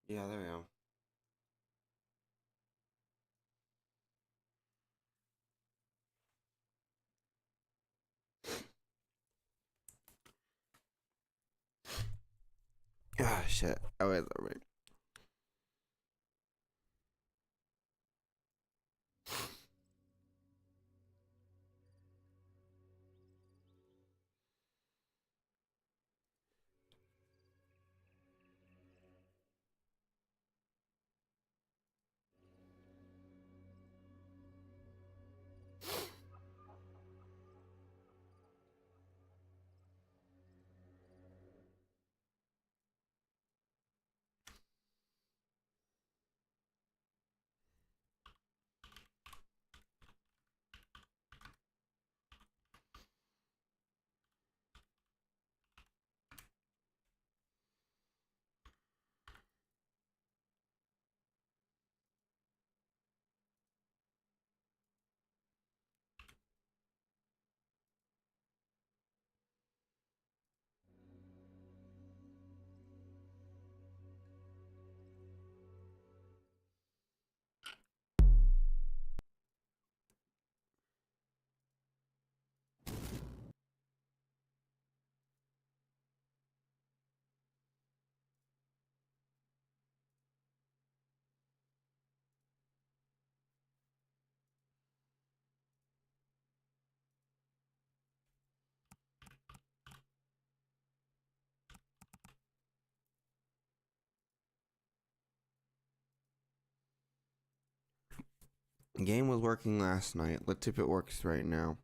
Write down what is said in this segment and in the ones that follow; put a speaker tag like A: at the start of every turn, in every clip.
A: Yeah, there we go. Ah, shit. Oh, wait, wait. The game was working last night. Let's see if it works right now.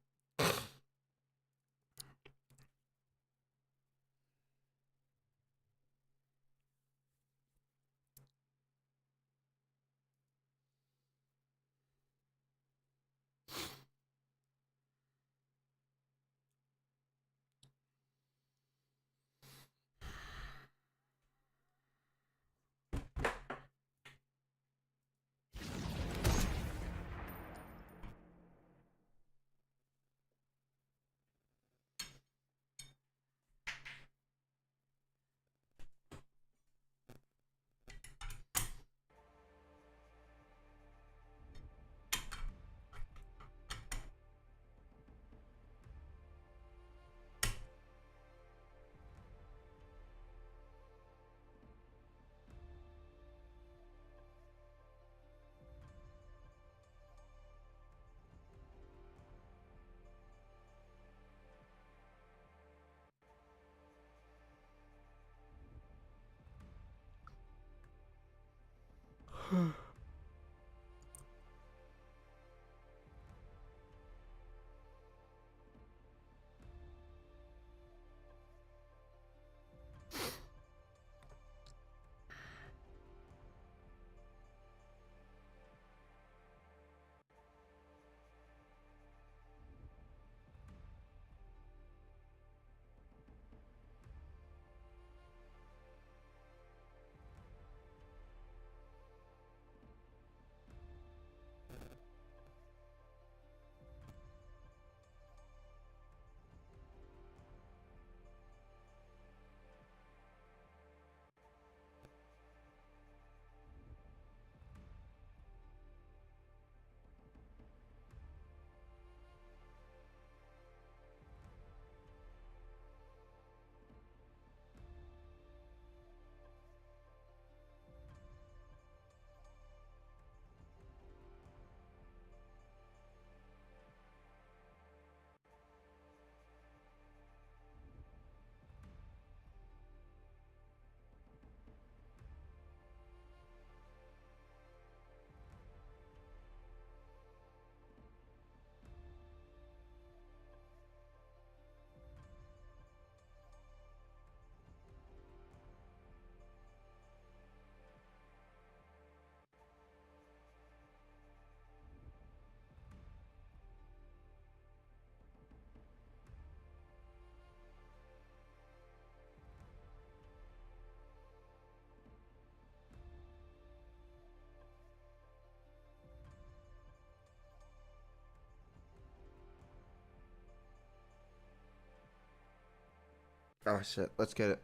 A: Oh, shit. Let's get it.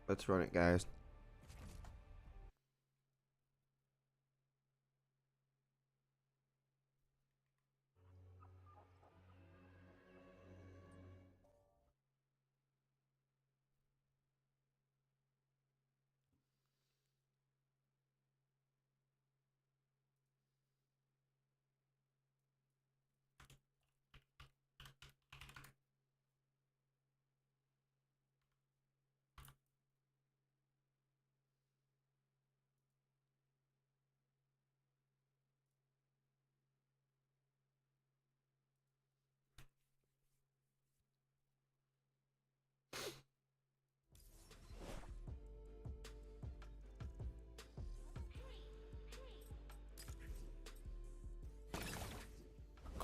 A: Let's run it, guys.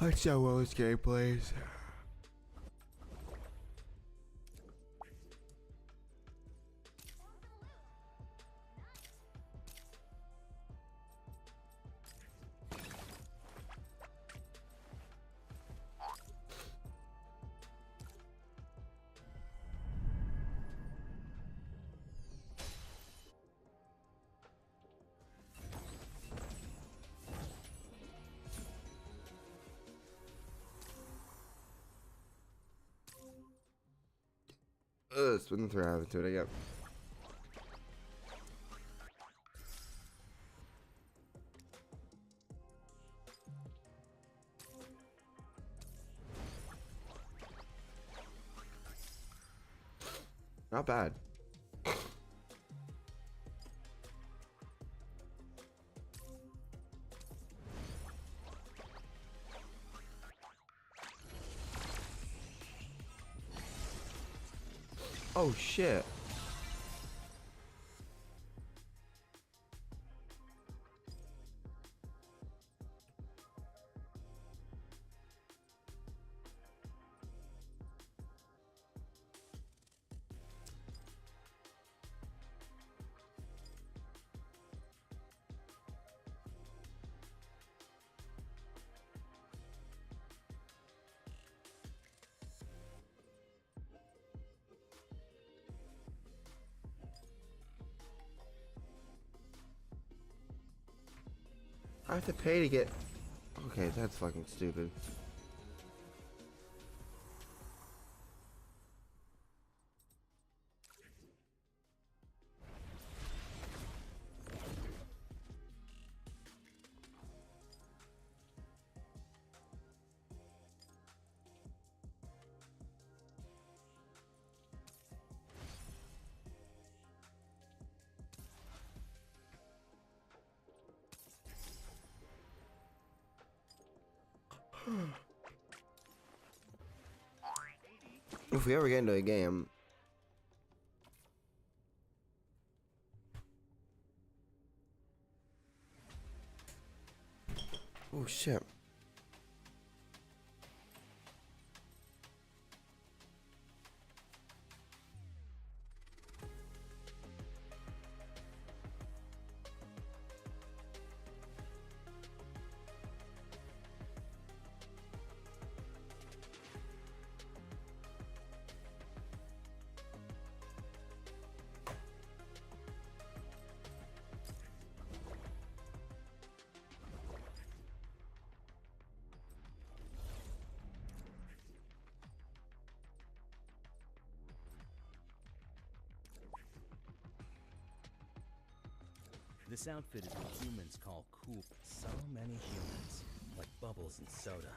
A: Let's see how well this game plays. Spin the throw into it, yep. Not bad. Oh shit. I have to pay to get... Okay, that's fucking stupid. If we ever get into a game... Oh shit.
B: This outfit is what humans call cool. So many humans, like bubbles in soda.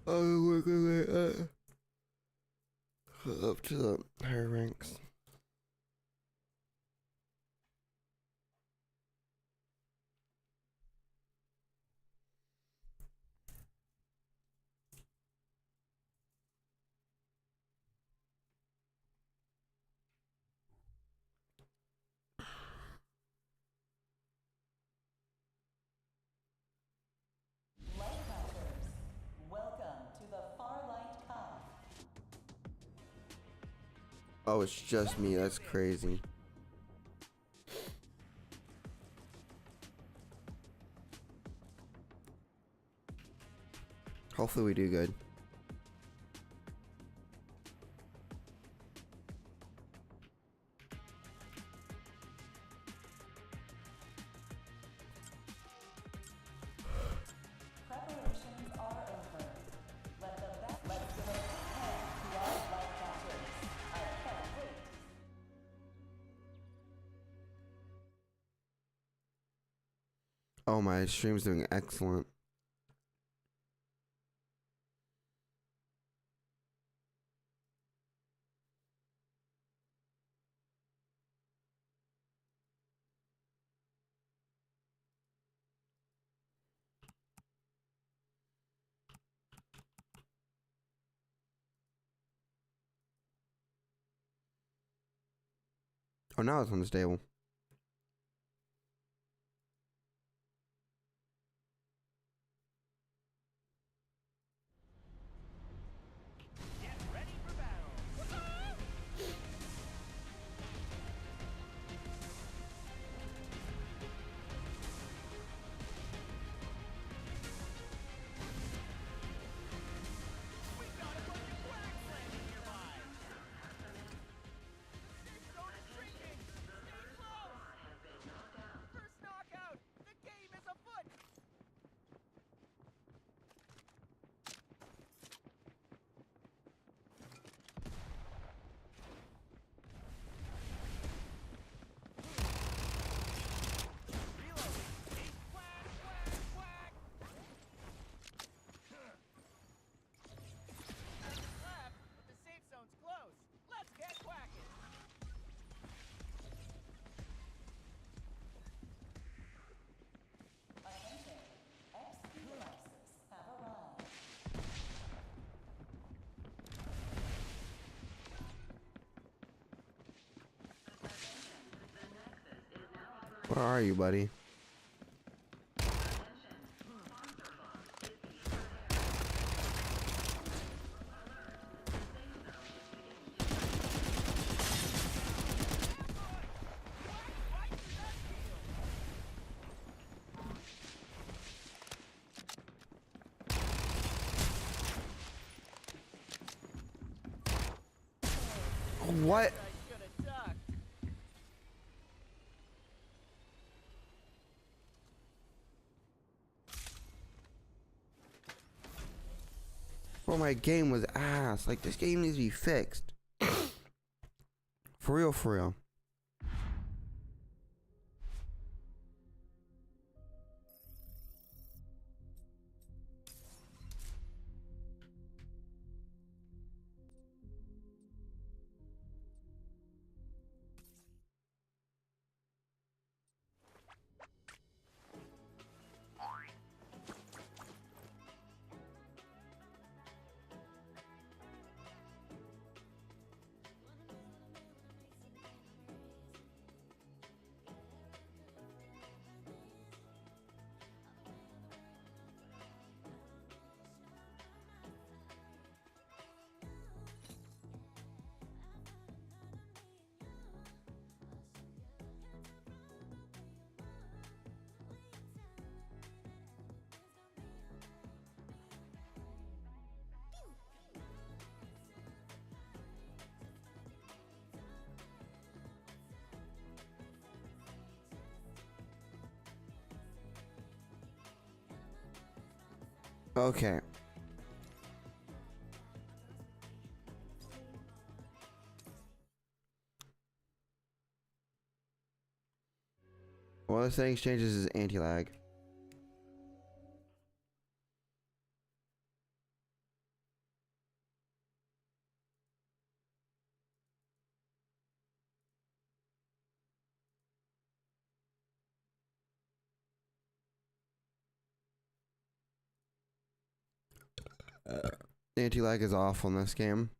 A: Oh, we're going up to the higher ranks.
C: Welcome to the Farlight Cup.
A: Oh, it's just me. That's crazy. Hopefully we do good.
C: Preparations are over. Let's give a quick hand to our light catchers. I can't wait.
A: Oh, my stream's doing excellent. Oh, now it's unstable.
B: Get ready for battle. We got a bunch of quacks landing nearby. Safe zone is shrinking. Stay close. First knockout. The game is afoot. Reloading. Quack, quack, quack. Nothing left, but the safe zone's close. Let's get quacking.
C: Attention. XP devices have arrived.
A: Where are you, buddy? What?
B: I should have ducked.
A: Bro, my game was ass. Like, this game needs to be fixed. For real, for real. Okay. One of the settings changes is anti-lag. Anti-lag is off on this game.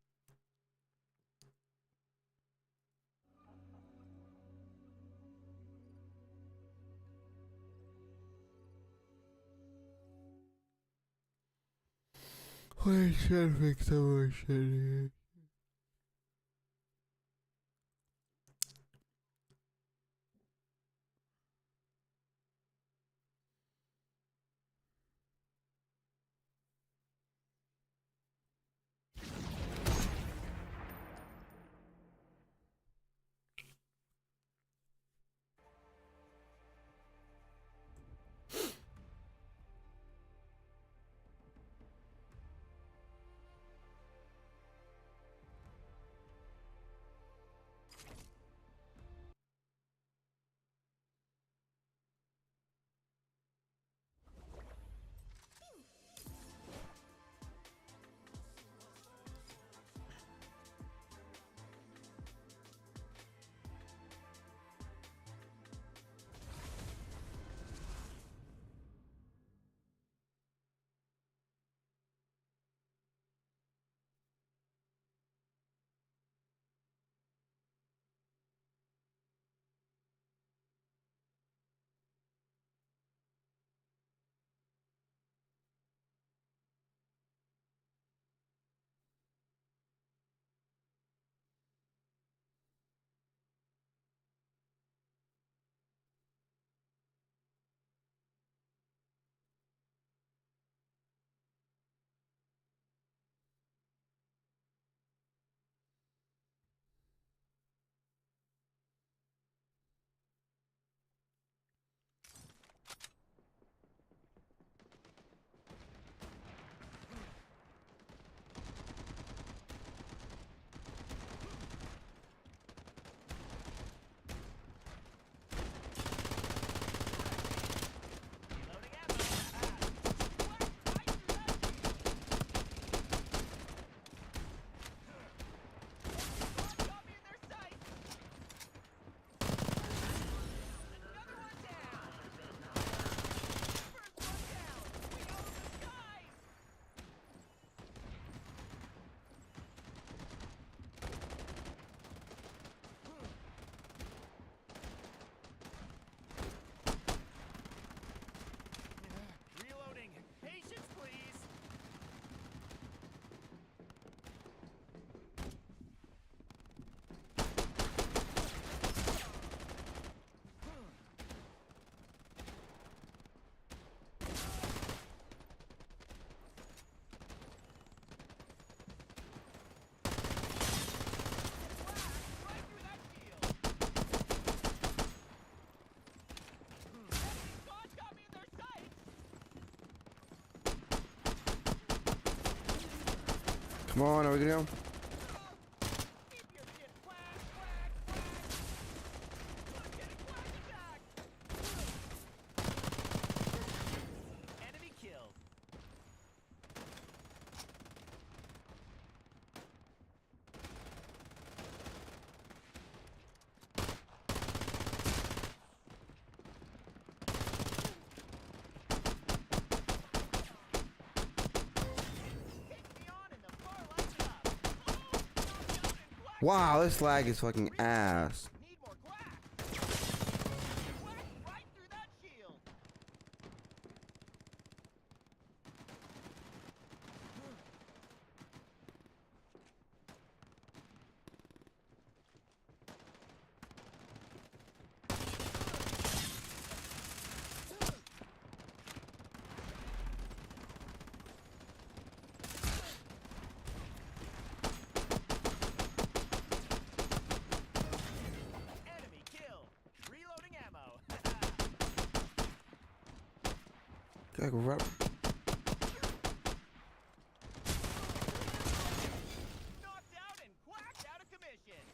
A: I should fix some more shit here. Come on, are we gonna go?
B: Keep your shit quack, quack, quack. Look, getting quack attack. Enemy killed. Kick me on and the bar lights up. Oh, knocked down and quack.
A: Wow, this lag is fucking ass.
B: Need more quack. Quack right through that shield. Enemy killed. Reloading ammo.
A: Like, rub.
B: Knocked out and quacked out of commission.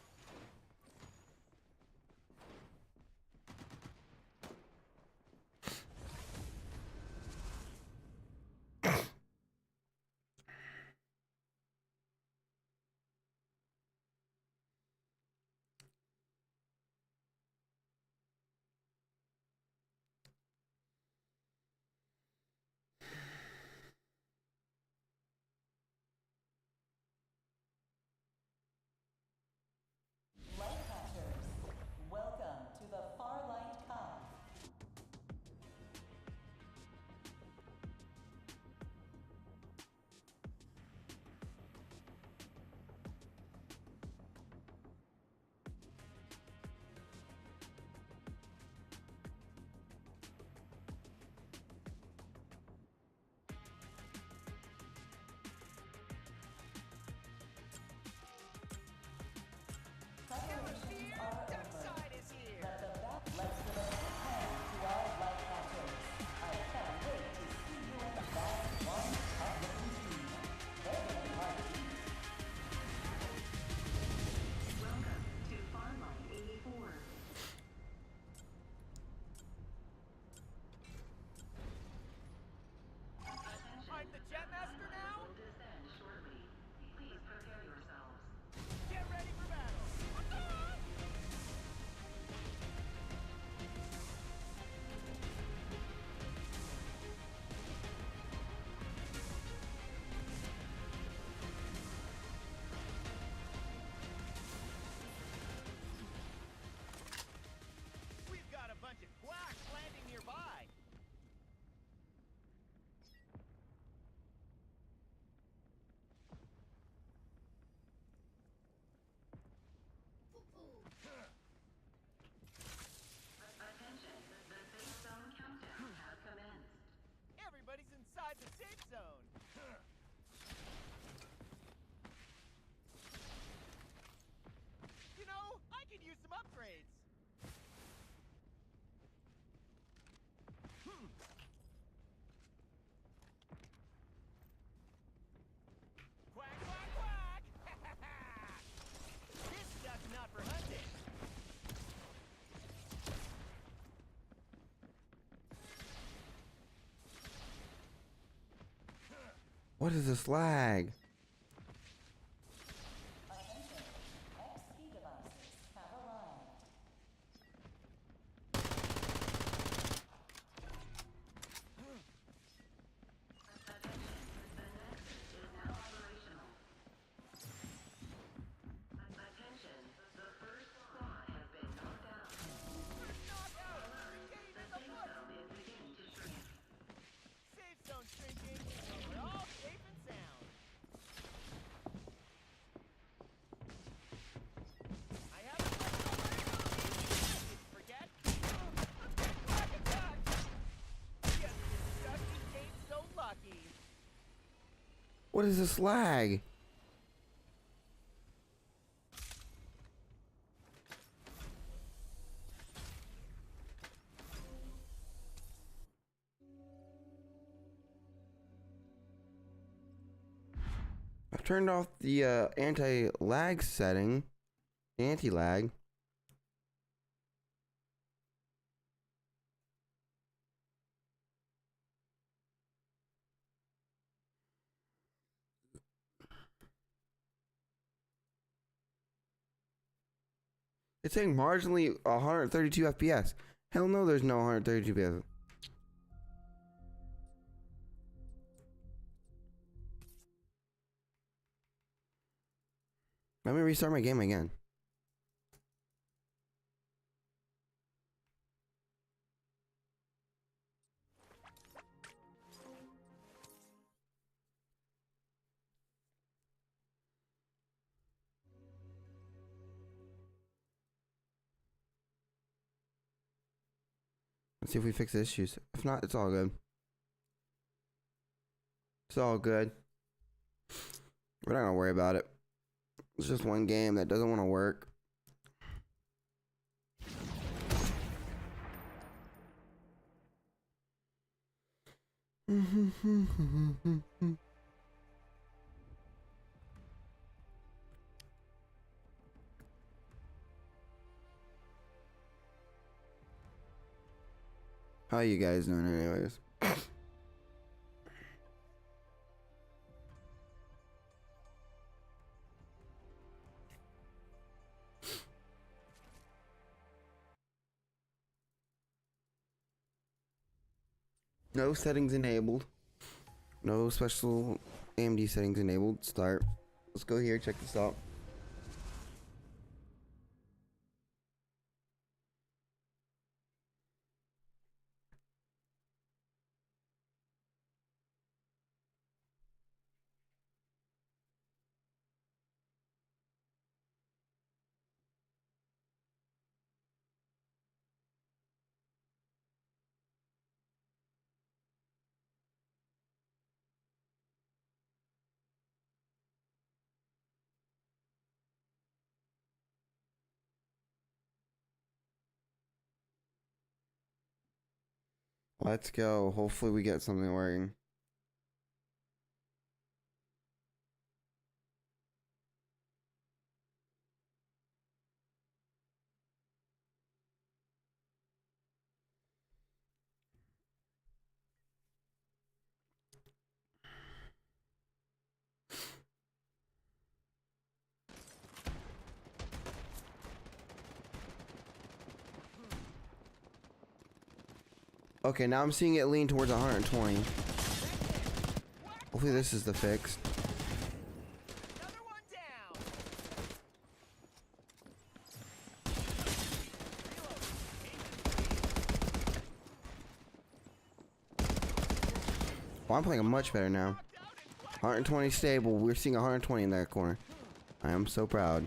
C: Light catchers, welcome to the Farlight Cup. Preparations are over.
B: Topside is here.
C: Let's give a quick hand to our light catchers. I can't wait to see you in the last one tough-looking team. They're gonna like these.
D: Welcome to Farlight 84.
B: I'm the Jetmaster now?
D: Will descend shortly. Please prepare yourselves.
B: Get ready for battle. We've got a bunch of quacks landing nearby.
D: Attention, the safe zone countdown has commenced.
B: Everybody's inside the safe zone. You know, I could use some upgrades. Quack, quack, quack! This stuff's not for hunting.
A: What is this lag?
C: Attention, XP devices have arrived.
D: Attention, the Nexus is now operational. Attention, the first squad has been knocked out.
B: First knockout! Getting
D: The
B: in the
D: safe
B: foot!
D: zone is beginning to shrink.
B: Safe zone shrinking, but we're all safe and sound. I have a flexible forget. Quack attack! Guess this Dusty ain't so lucky.
A: What is this lag? I've turned off the anti-lag setting. Anti-lag. It's saying marginally 132 FPS. Hell no, there's no 132 FPS. Let me restart my game again. Let's see if we fix the issues. If not, it's all good. It's all good. We're not gonna worry about it. It's just one game that doesn't want to work. How you guys doing anyways? No settings enabled. No special AMD settings enabled. Start. Let's go here, check this out. Let's go. Hopefully we get something working. Okay, now I'm seeing it lean towards 120. Hopefully this is the fix.
E: Another one down.
A: Well, I'm playing much better now. 120 stable. We're seeing 120 in that corner. I am so proud.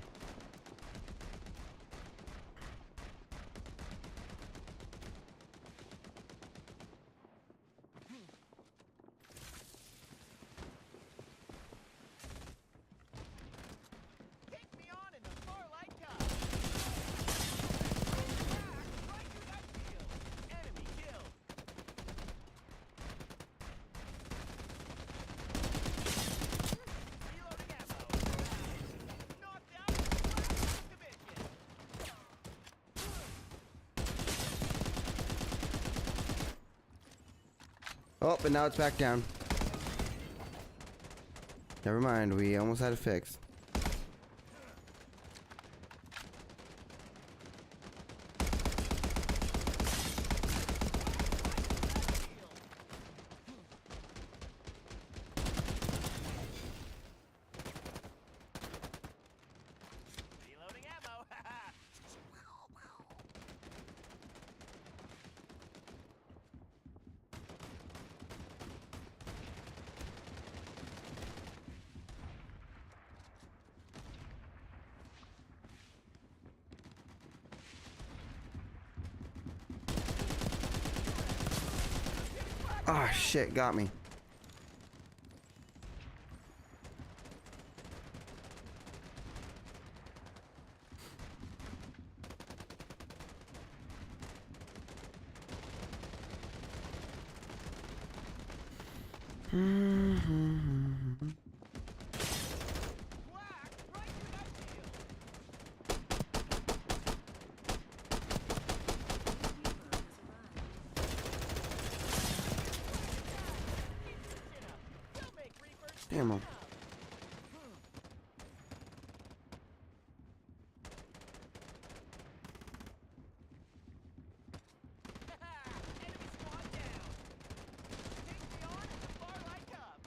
E: Take me on in the farlight cup. Right through that field. Enemy killed. Reloading ammo. Knocked out. Last division.
A: Oh, but now it's back down. Never mind, we almost had it fixed.
E: Reloading ammo.
A: Ah, shit, got me. Ammo.
E: Enemy squad down. Take me on at the Farlight Cup.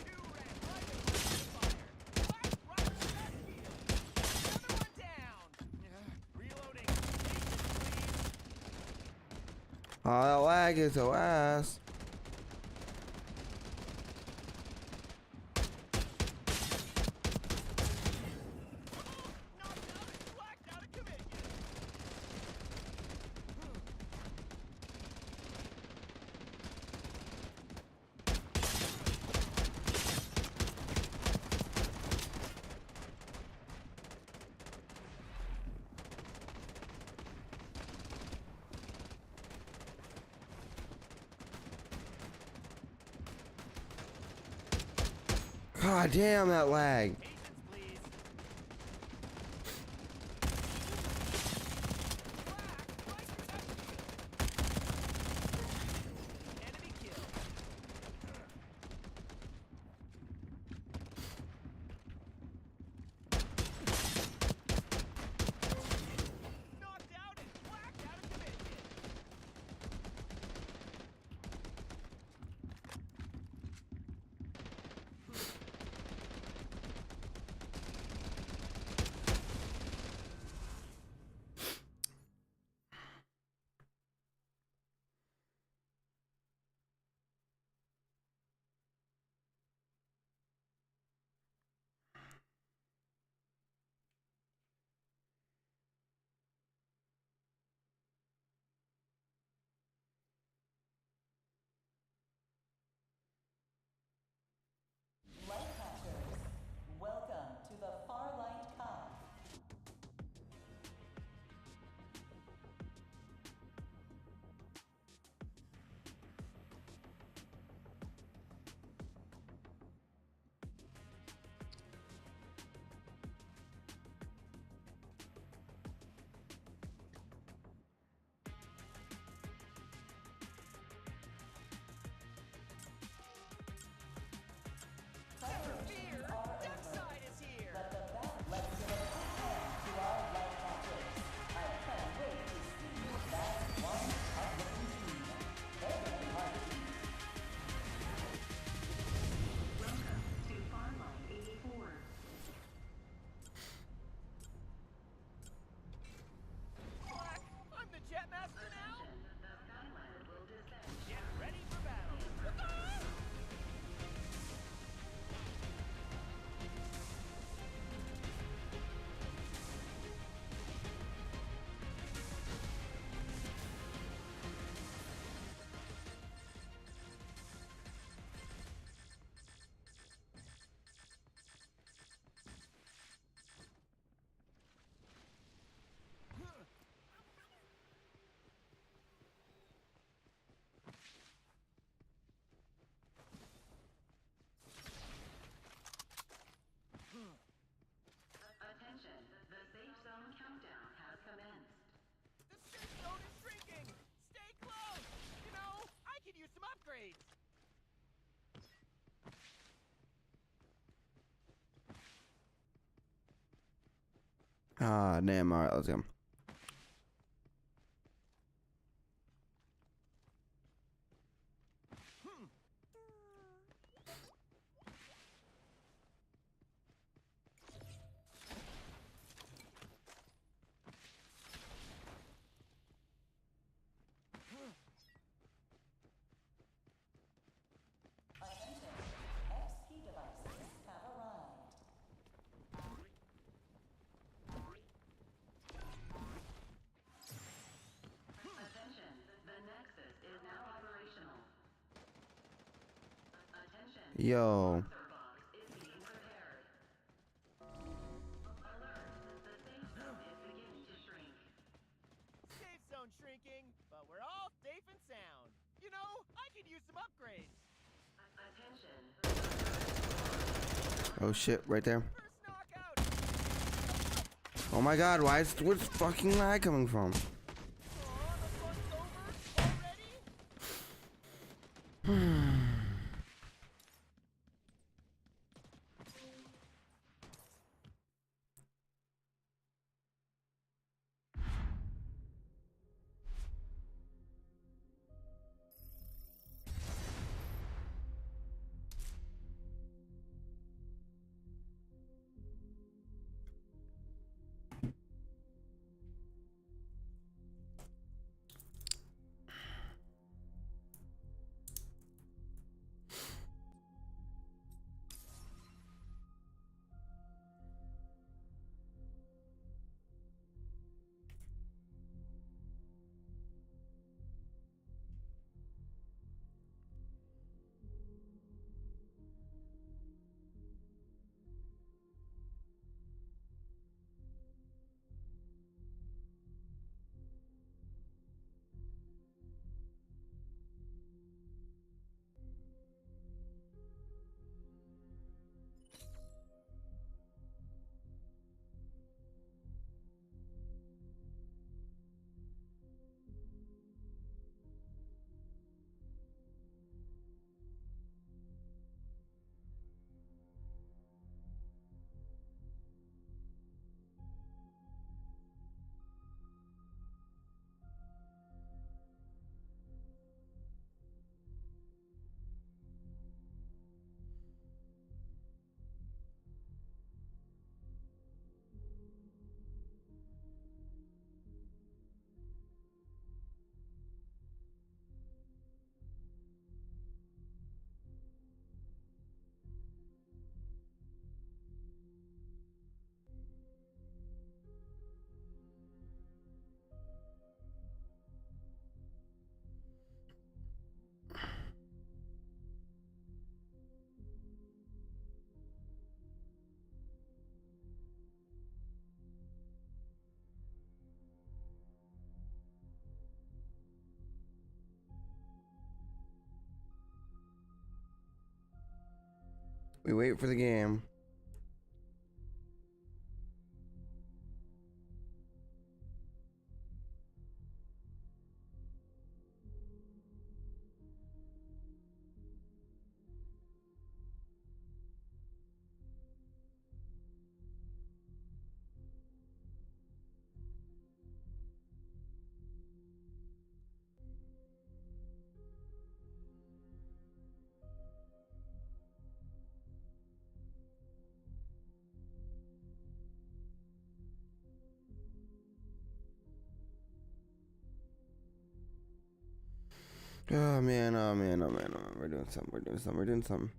E: You ran right into the fire. Last right to that field. Another one down. Reloading. Patience, please.
A: Oh, that lag is so ass.
E: Knocked out and blacked out of commission.
A: God damn that lag.
E: Patience, please. Black, right to that field. Enemy kill. Knocked out and blacked out of commission.
C: Light catchers, welcome to the Farlight Cup.
E: Never fear, Death Side is here.
C: Let the back, let's give a quick hand to our light catchers. I can't wait to see you back one tough-looking team. They're gonna be hard to beat.
D: Welcome to Farlight 84.
E: Black, I'm the Jetmaster now.
D: Attention, the Skylander will descend.
E: Get ready for battle.
D: Attention, the safe zone countdown has commenced.
E: The safe zone is shrinking. Stay close. You know, I could use some upgrades.
A: Ah, damn. Alright, let's go.
C: Attention, XP devices have arrived.
D: Attention, the Nexus is now operational. Attention,
A: Yo.
D: monster box is being prepared. Alert, the safe zone is beginning to shrink.
E: Safe zone shrinking, but we're all safe and sound. You know, I could use some upgrades.
D: Attention,
A: Oh shit, right there.
E: First knockout.
A: Oh my god, where's fucking lag coming from?
E: Aw, the fun's over already?
A: We wait for the game. Oh man, oh man, oh man, oh man. We're doing something.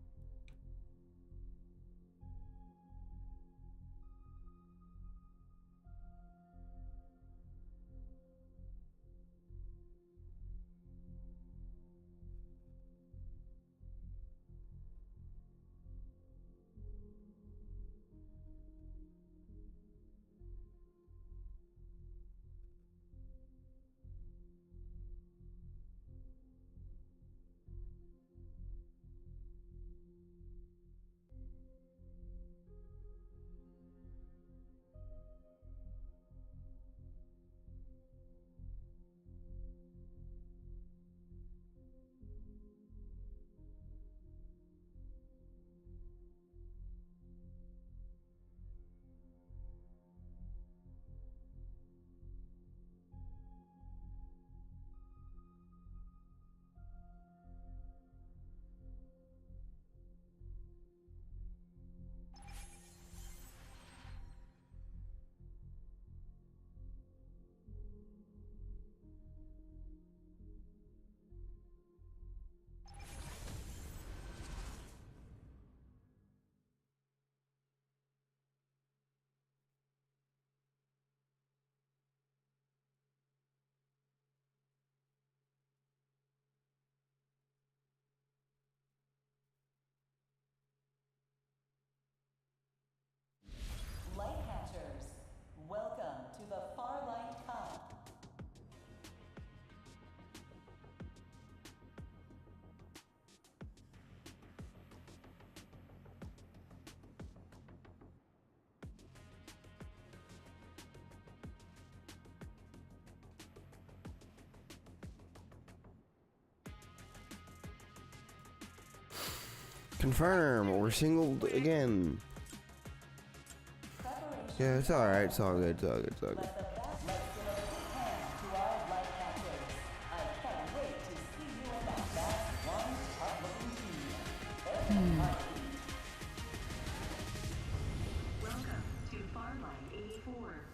A: Confirm. We're singled again. Yeah, it's alright. It's all good. It's all good. It's all good.
C: Let's give a quick hand to our light catchers. I can't wait to see you in that fast, one, tough-looking team. They're gonna fight you.
D: Welcome to Farlight 84.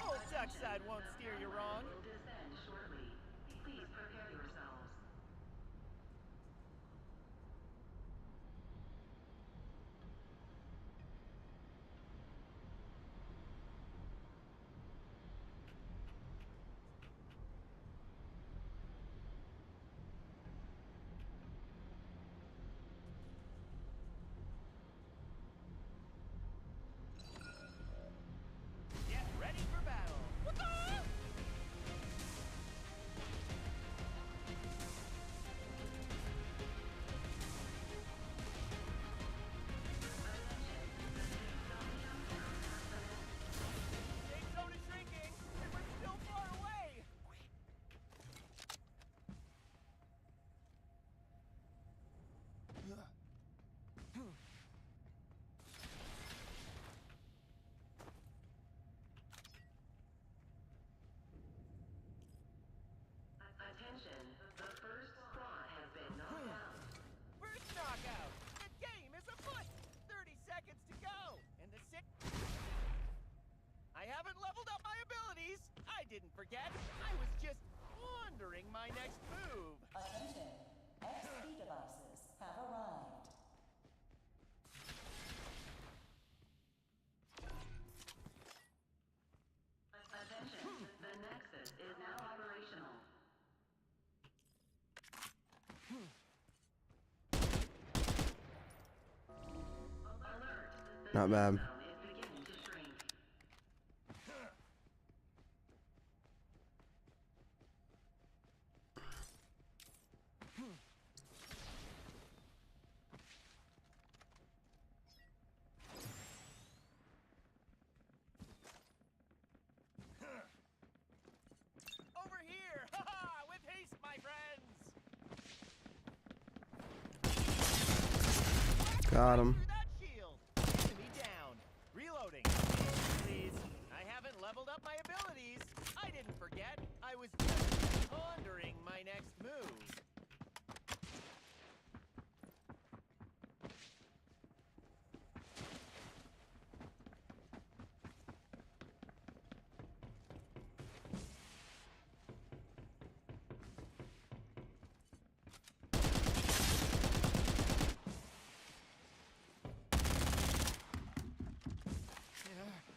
E: Old Duckside won't steer you wrong.
D: Will descend shortly. Please prepare yourselves.
E: Get ready for battle. Woo-hoo! Safe zone is shrinking, and we're still far away.
D: Attention, the first squad has been knocked out.
E: First knockout. The game is afoot. 30 seconds to go, and the six. I haven't leveled up my abilities. I didn't forget. I was just pondering my next move.
C: Attention, XP devices have arrived.
D: Attention, the Nexus is now operational. Alert, the
A: Not bad.
D: zone is beginning to shrink.
E: Over here! Ha-ha! With haste, my friends!
A: Got him.
E: Through that shield! Enemy down. Reloading. Please. I haven't leveled up my abilities. I didn't forget. I was just pondering my next move.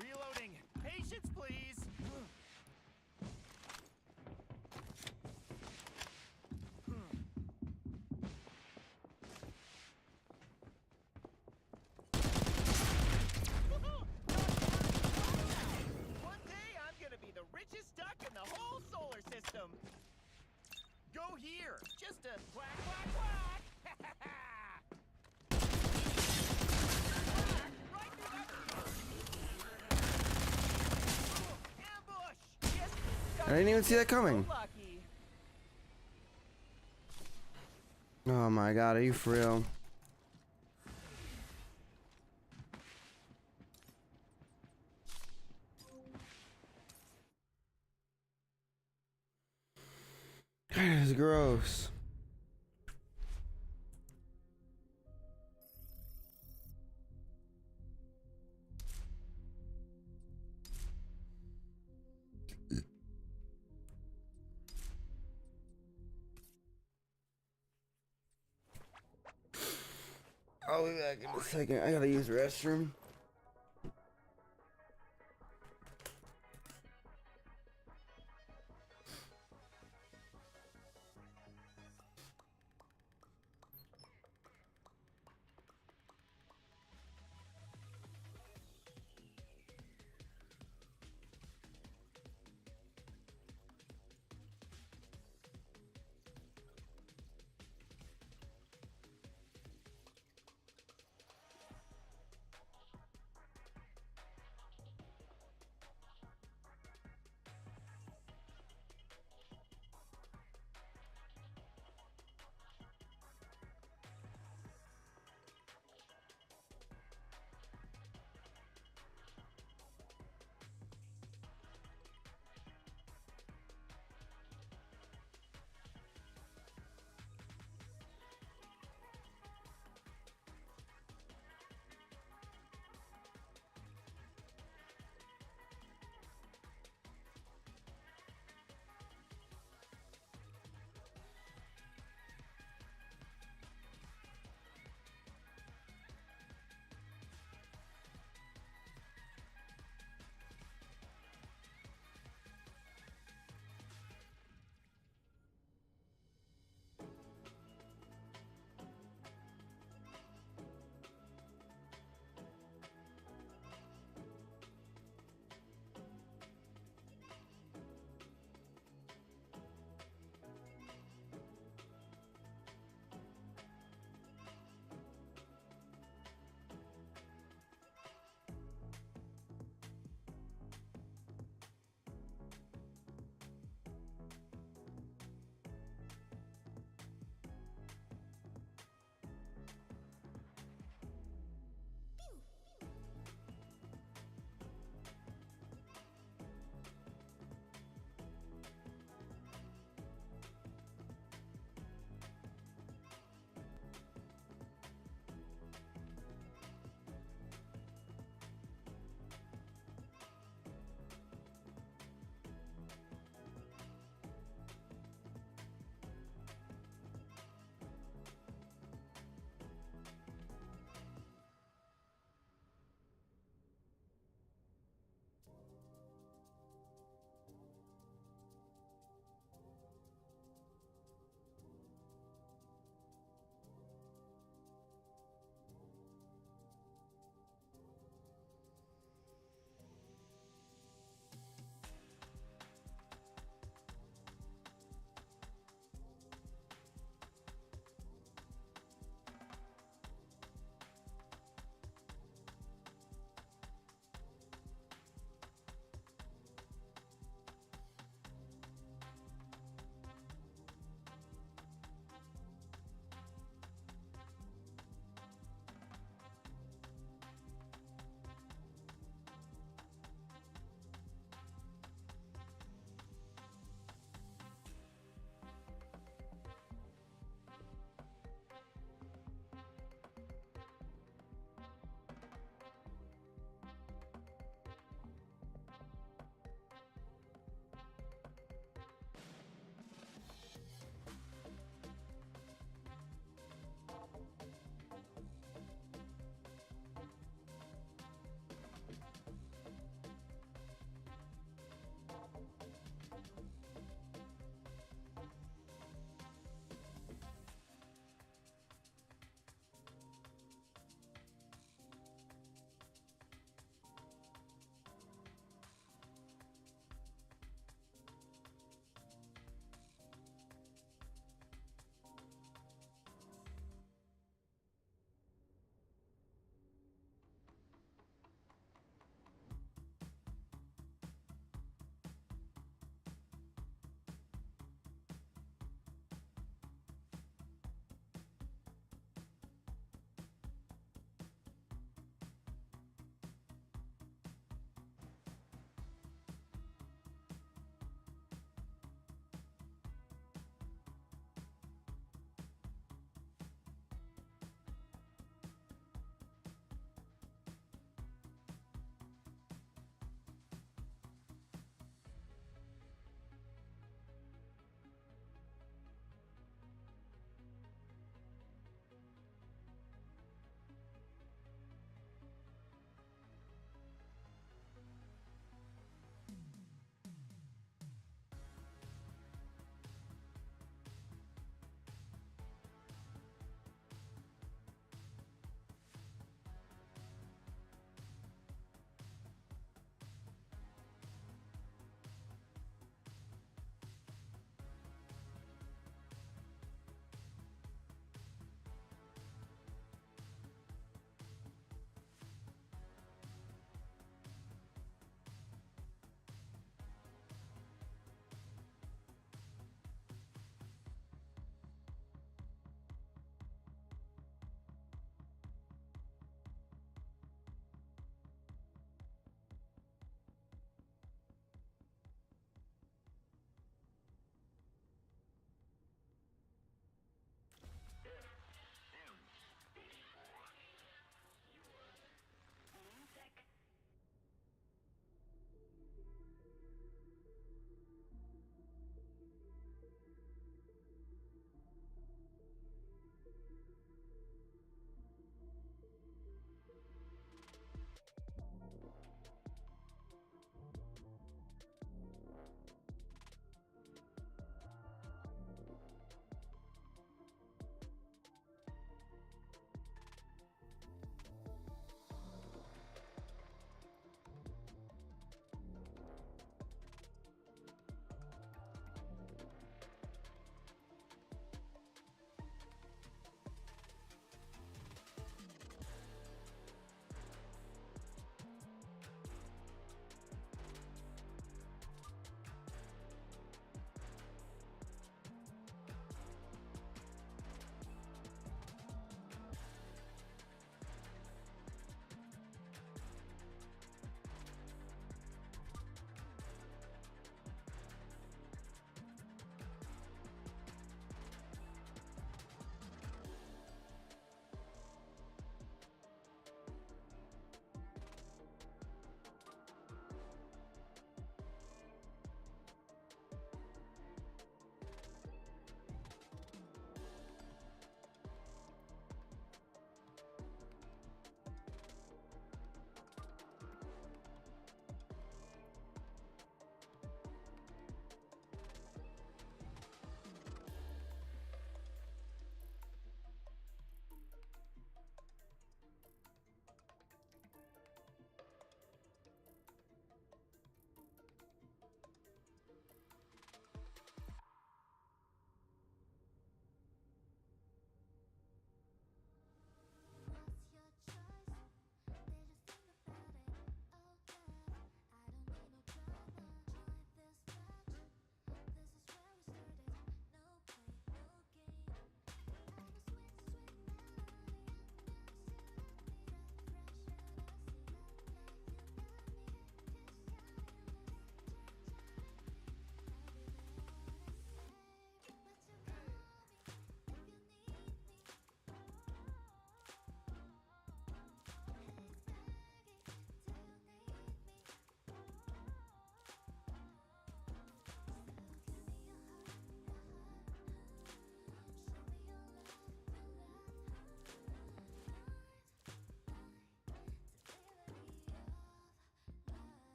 E: Reloading. Patience, please. One day I'm gonna be the richest duck in the whole solar system. Go here. Just a quack, quack, quack. Right through that shield. Ambush. Just
A: I didn't even see that coming.
E: so lucky.
A: Oh my god, are you for real? That is gross. I'll be back in a second. I gotta use the restroom.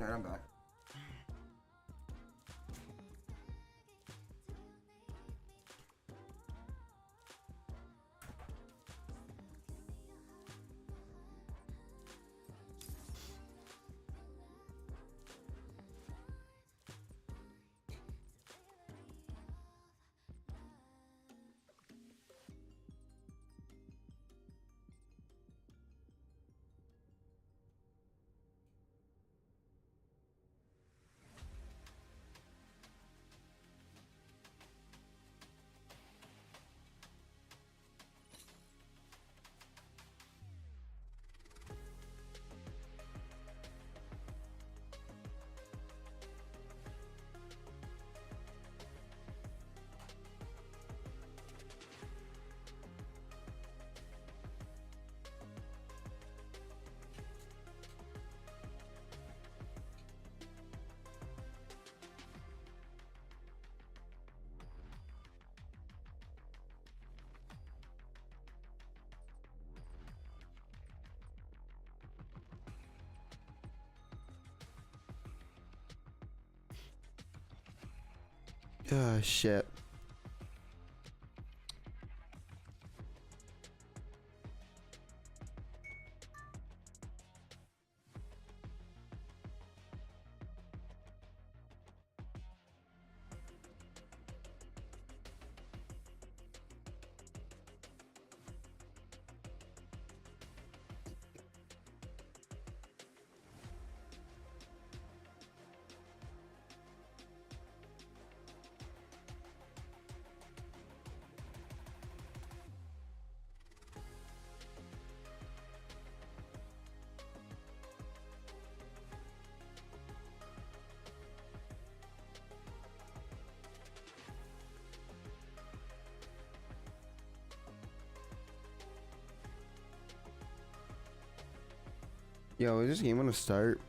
A: Alright, I'm back. Ah, shit. Yo, is this game gonna start?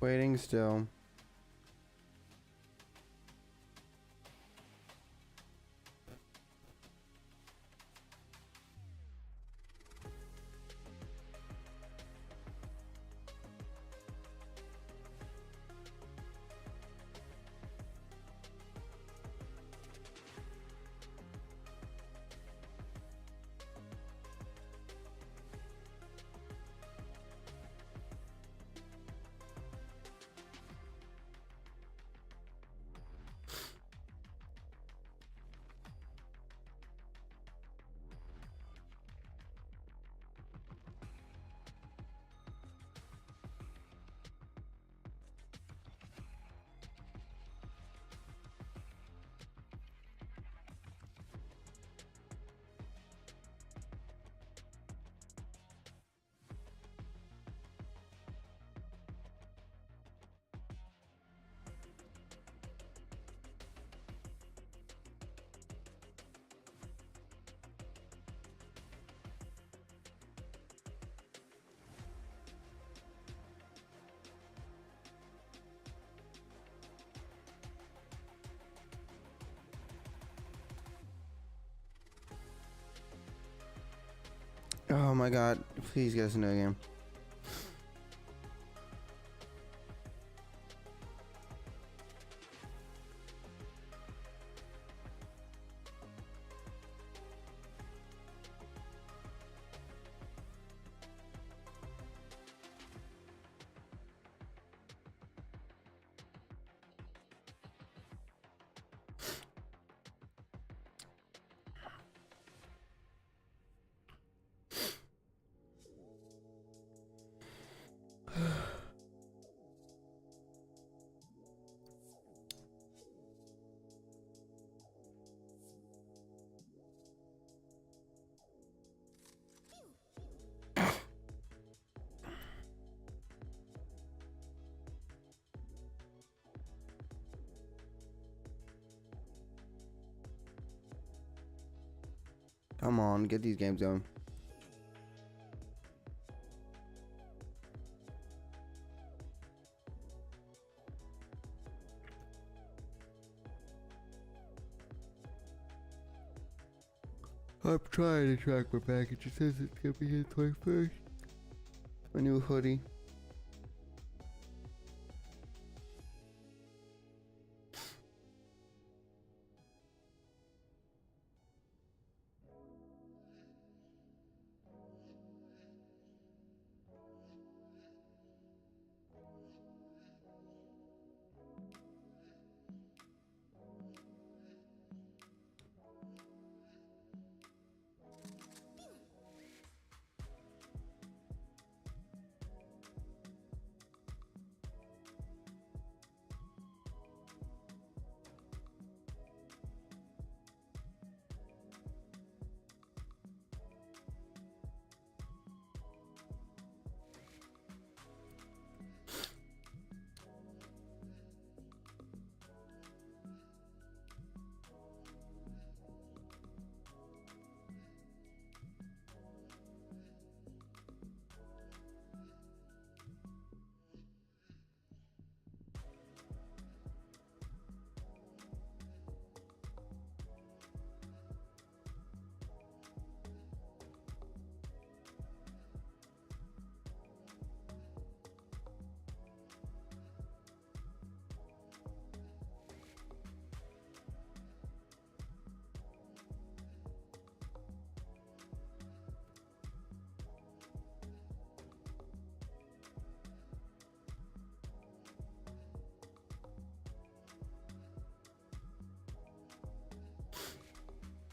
A: Waiting still. Oh my god, please get us into a game. Come on, get these games going. I'm trying to track my package. It says it's gonna be here 21st. My new hoodie.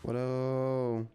A: What oh.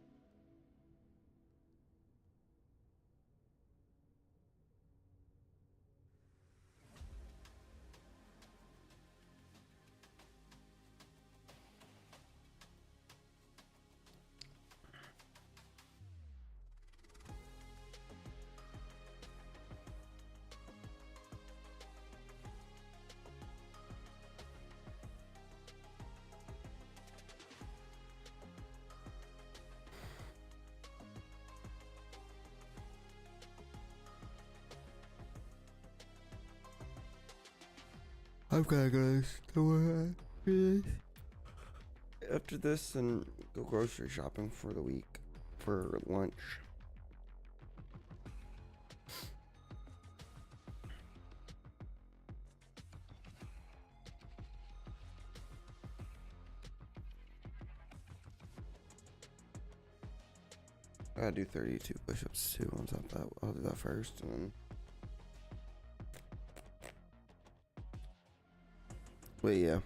A: I've gotta go somewhere after this and go grocery shopping for the week for lunch. I gotta do 32 push-ups too on top of that. I'll do that first and then. But yeah.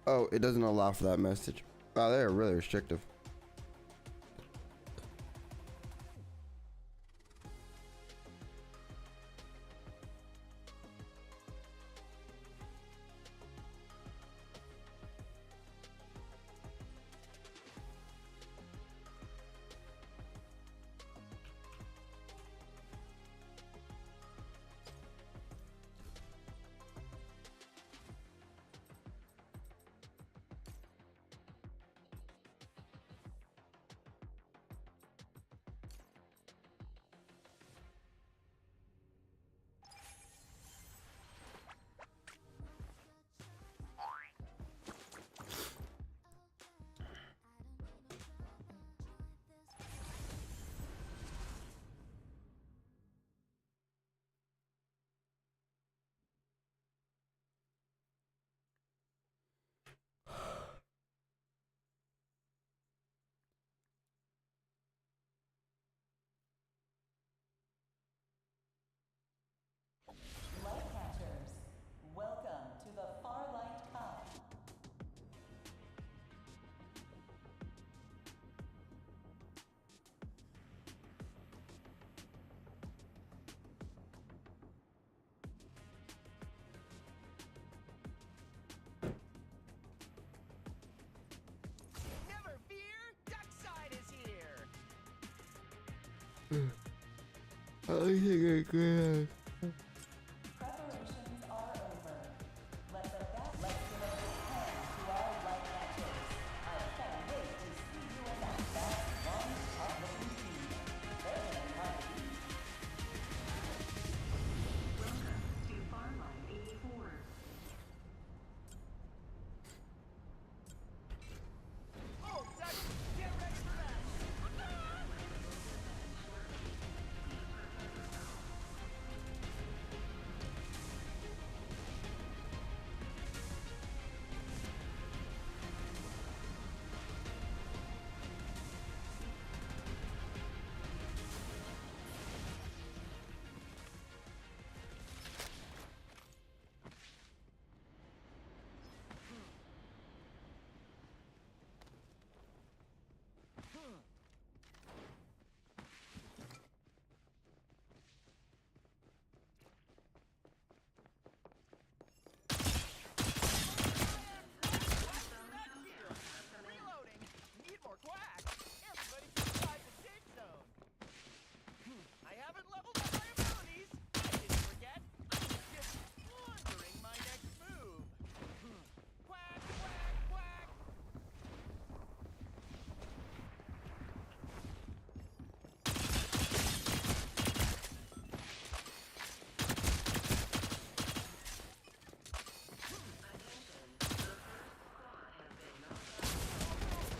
A: Oh, it doesn't allow for that message. Wow, they're really restrictive. I think I could.
C: Preparations are over. Let's give a big hand to our light catchers. I can't wait to see you in that fast, one, tough-looking team. They're gonna be hard to beat.
D: Welcome to Farlight 84.
E: Oh, Dutch, get ready for that. Reloading. Need more quack. Everybody can survive the safe zone. I haven't leveled up my abilities. I didn't forget. I was just wondering my next move. Quack, quack, quack.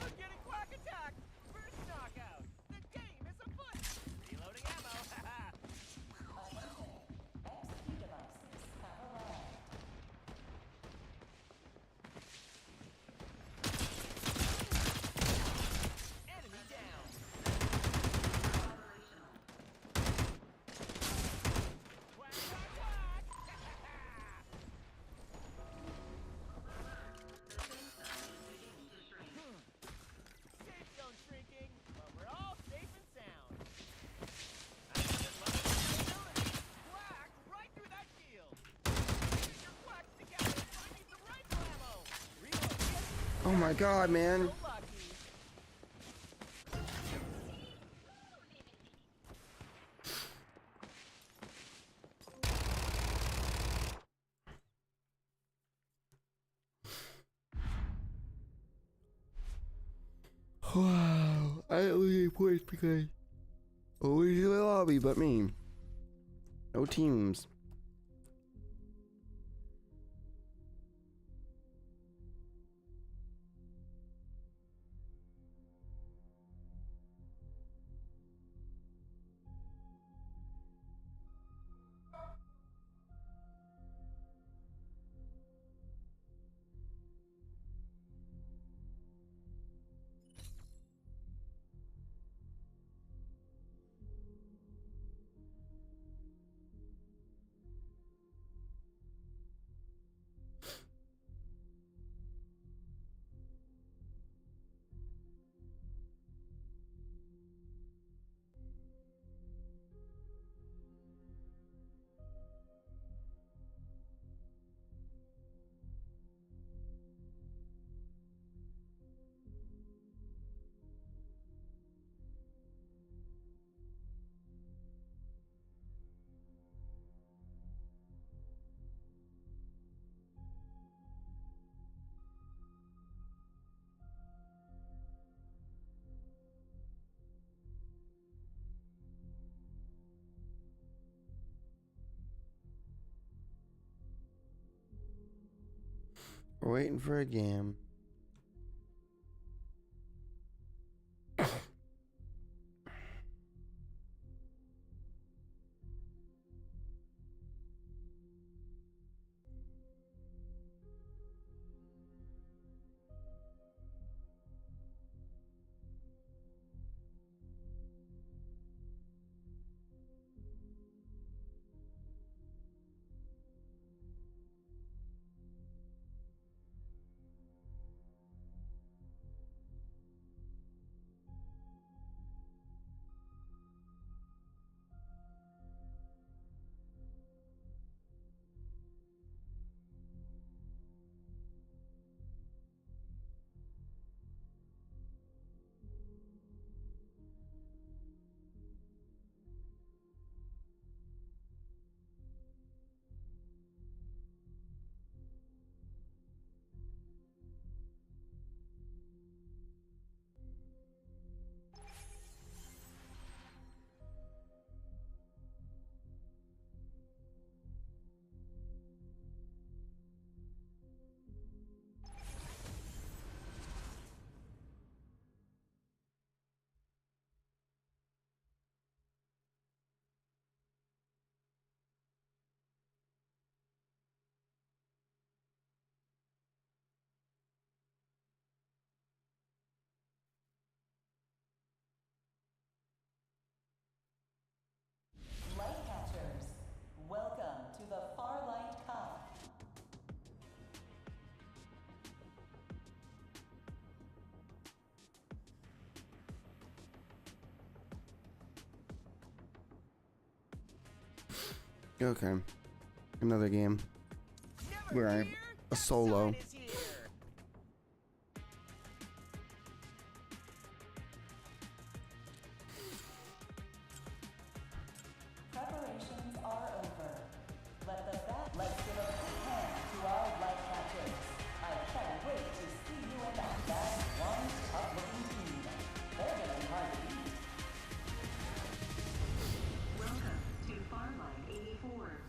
E: I'm getting quack attack. First knockout. The game is afoot. Reloading ammo.
C: Attention. XP devices have arrived.
E: Enemy down. Quack, quack, quack. Safe zone shrinking, but we're all safe and sound. I haven't leveled up my abilities. Quack right through that shield. Get your quacks together. I need some rifle ammo. Reload. Yes.
A: Oh my god, man.
E: So lucky.
A: Wow. I only get points because always in the lobby but me. No teams. We're waiting for a game. Okay. Another game
E: Never
A: where I'm
E: fear,
A: a
E: the
A: solo.
E: sign is here.
C: Preparations are over. Let's give a quick hand to our light catchers. I can't wait to see you in that bad, one tough-looking team. They're gonna be hard to beat.
D: Welcome to Farlight 84.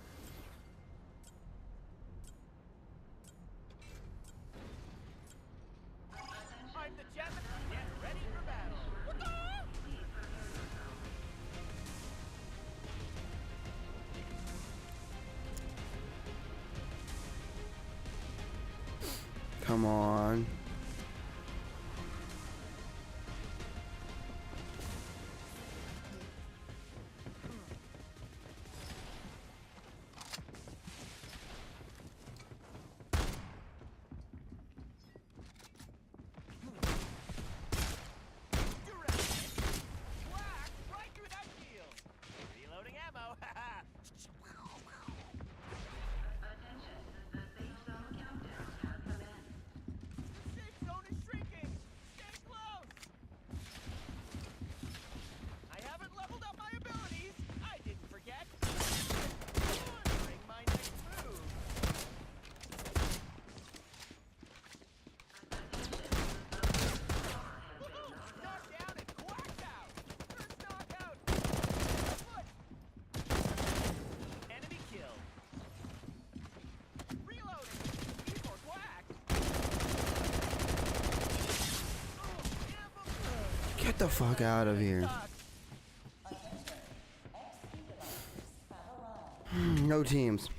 E: I'm the champion. Get ready for battle.
A: Come on.
E: Whack! Right through that field. Reloading ammo.
D: Attention, the safe zone countdown has commenced.
E: The safe zone is shrinking. Stay close. I haven't leveled up my abilities. I didn't forget. Wondering my next move. Knocked down and quacked out. First knockout. Foot. Enemy killed. Reloading. Need more quacks.
A: Get the fuck out of here.
C: Attention. XP devices have arrived.
A: No teams.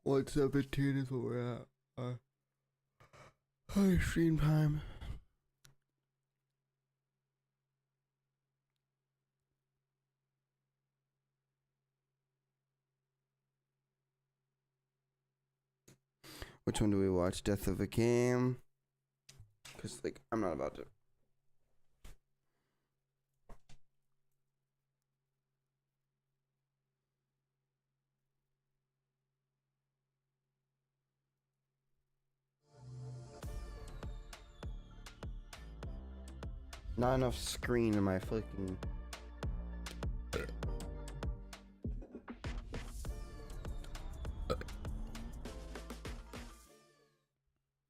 A: What 17 is what we're at. High stream time. Which one do we watch? Death of a Cam? Because, like, I'm not about to. Not enough screen in my fucking.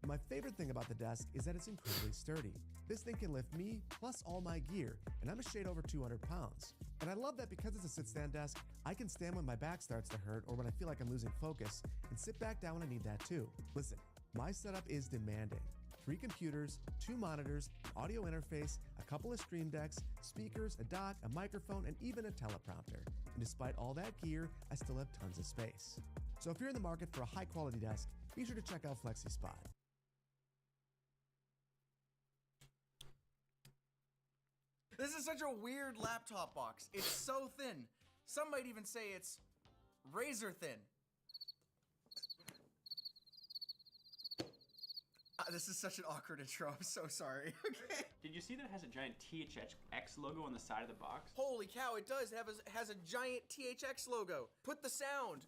F: My favorite thing about the desk is that it's incredibly sturdy. This thing can lift me plus all my gear, and I'm a shade over 200 pounds. And I love that because it's a sit-stand desk, I can stand when my back starts to hurt or when I feel like I'm losing focus, and sit back down when I need that too. Listen, my setup is demanding. 3 computers, 2 monitors, an audio interface, a couple of stream decks, speakers, a dock, a microphone, and even a teleprompter. And despite all that gear, I still have tons of space. So if you're in the market for a high-quality desk, be sure to check out FlexiSpot.
G: This is such a weird laptop box. It's so thin. Some might even say it's razor thin. This is such an awkward intro. I'm so sorry. Okay.
H: Did you see that it has a giant THX logo on the side of the box?
G: Holy cow, it does have has a giant THX logo. Put the sound.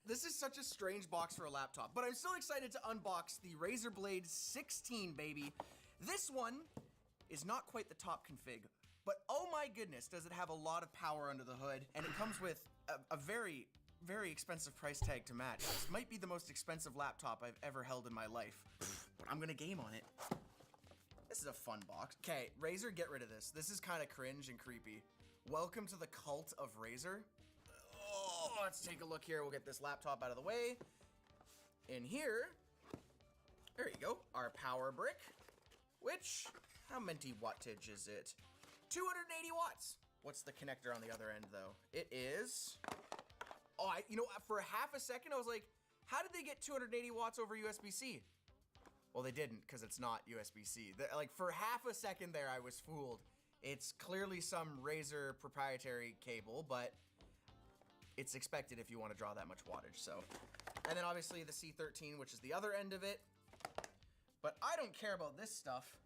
G: This is such a strange box for a laptop, but I'm so excited to unbox the Razer Blade 16, baby. This one is not quite the top config, but oh my goodness, does it have a lot of power under the hood, and it comes with a very, very expensive price tag to match. This might be the most expensive laptop I've ever held in my life, but I'm gonna game on it. This is a fun box. Okay, Razer, get rid of this. This is kind of cringe and creepy. Welcome to the cult of Razer. Oh, let's take a look here. We'll get this laptop out of the way. In here, there you go, our power brick, which, how many wattage is it? 280 watts. What's the connector on the other end though? It is, oh, you know, for half a second I was like, how did they get 280 watts over USB-C? Well, they didn't, because it's not USB-C. Like, for half a second there, I was fooled. It's clearly some Razer proprietary cable, but it's expected if you want to draw that much wattage, so. And then obviously the C13, which is the other end of it. But I don't care about this stuff.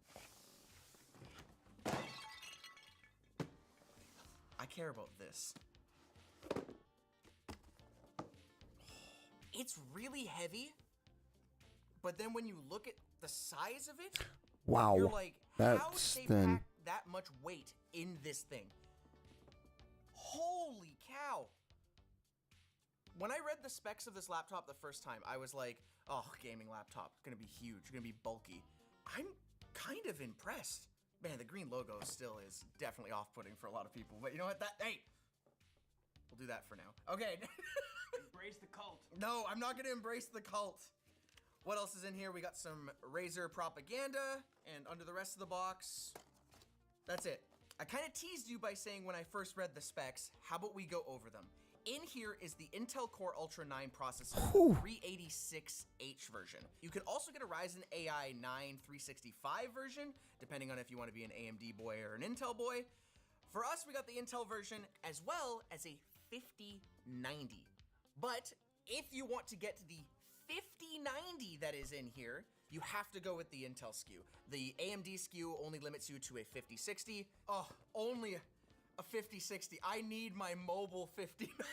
G: I care about this. It's really heavy. But then when you look at the size of it,
A: Wow,
G: you're like, how
A: that's
G: did they
A: thin.
G: pack that much weight in this thing? Holy cow. When I read the specs of this laptop the first time, I was like, oh, gaming laptop, gonna be huge, gonna be bulky. I'm kind of impressed. Man, the green logo still is definitely off-putting for a lot of people, but you know what, hey, we'll do that for now. Okay.
H: Embrace the cult.
G: No, I'm not gonna embrace the cult. What else is in here? We got some Razer propaganda, and under the rest of the box, that's it. I kind of teased you by saying when I first read the specs, how about we go over them? In here is the Intel Core Ultra 9 processor, 386H version. You can also get a Ryzen AI 9 365 version, depending on if you want to be an AMD boy or an Intel boy. For us, we got the Intel version as well as a 5090. But if you want to get to the 5090 that is in here, you have to go with the Intel SKU. The AMD SKU only limits you to a 5060. Oh, only a 5060. I need my mobile 5090.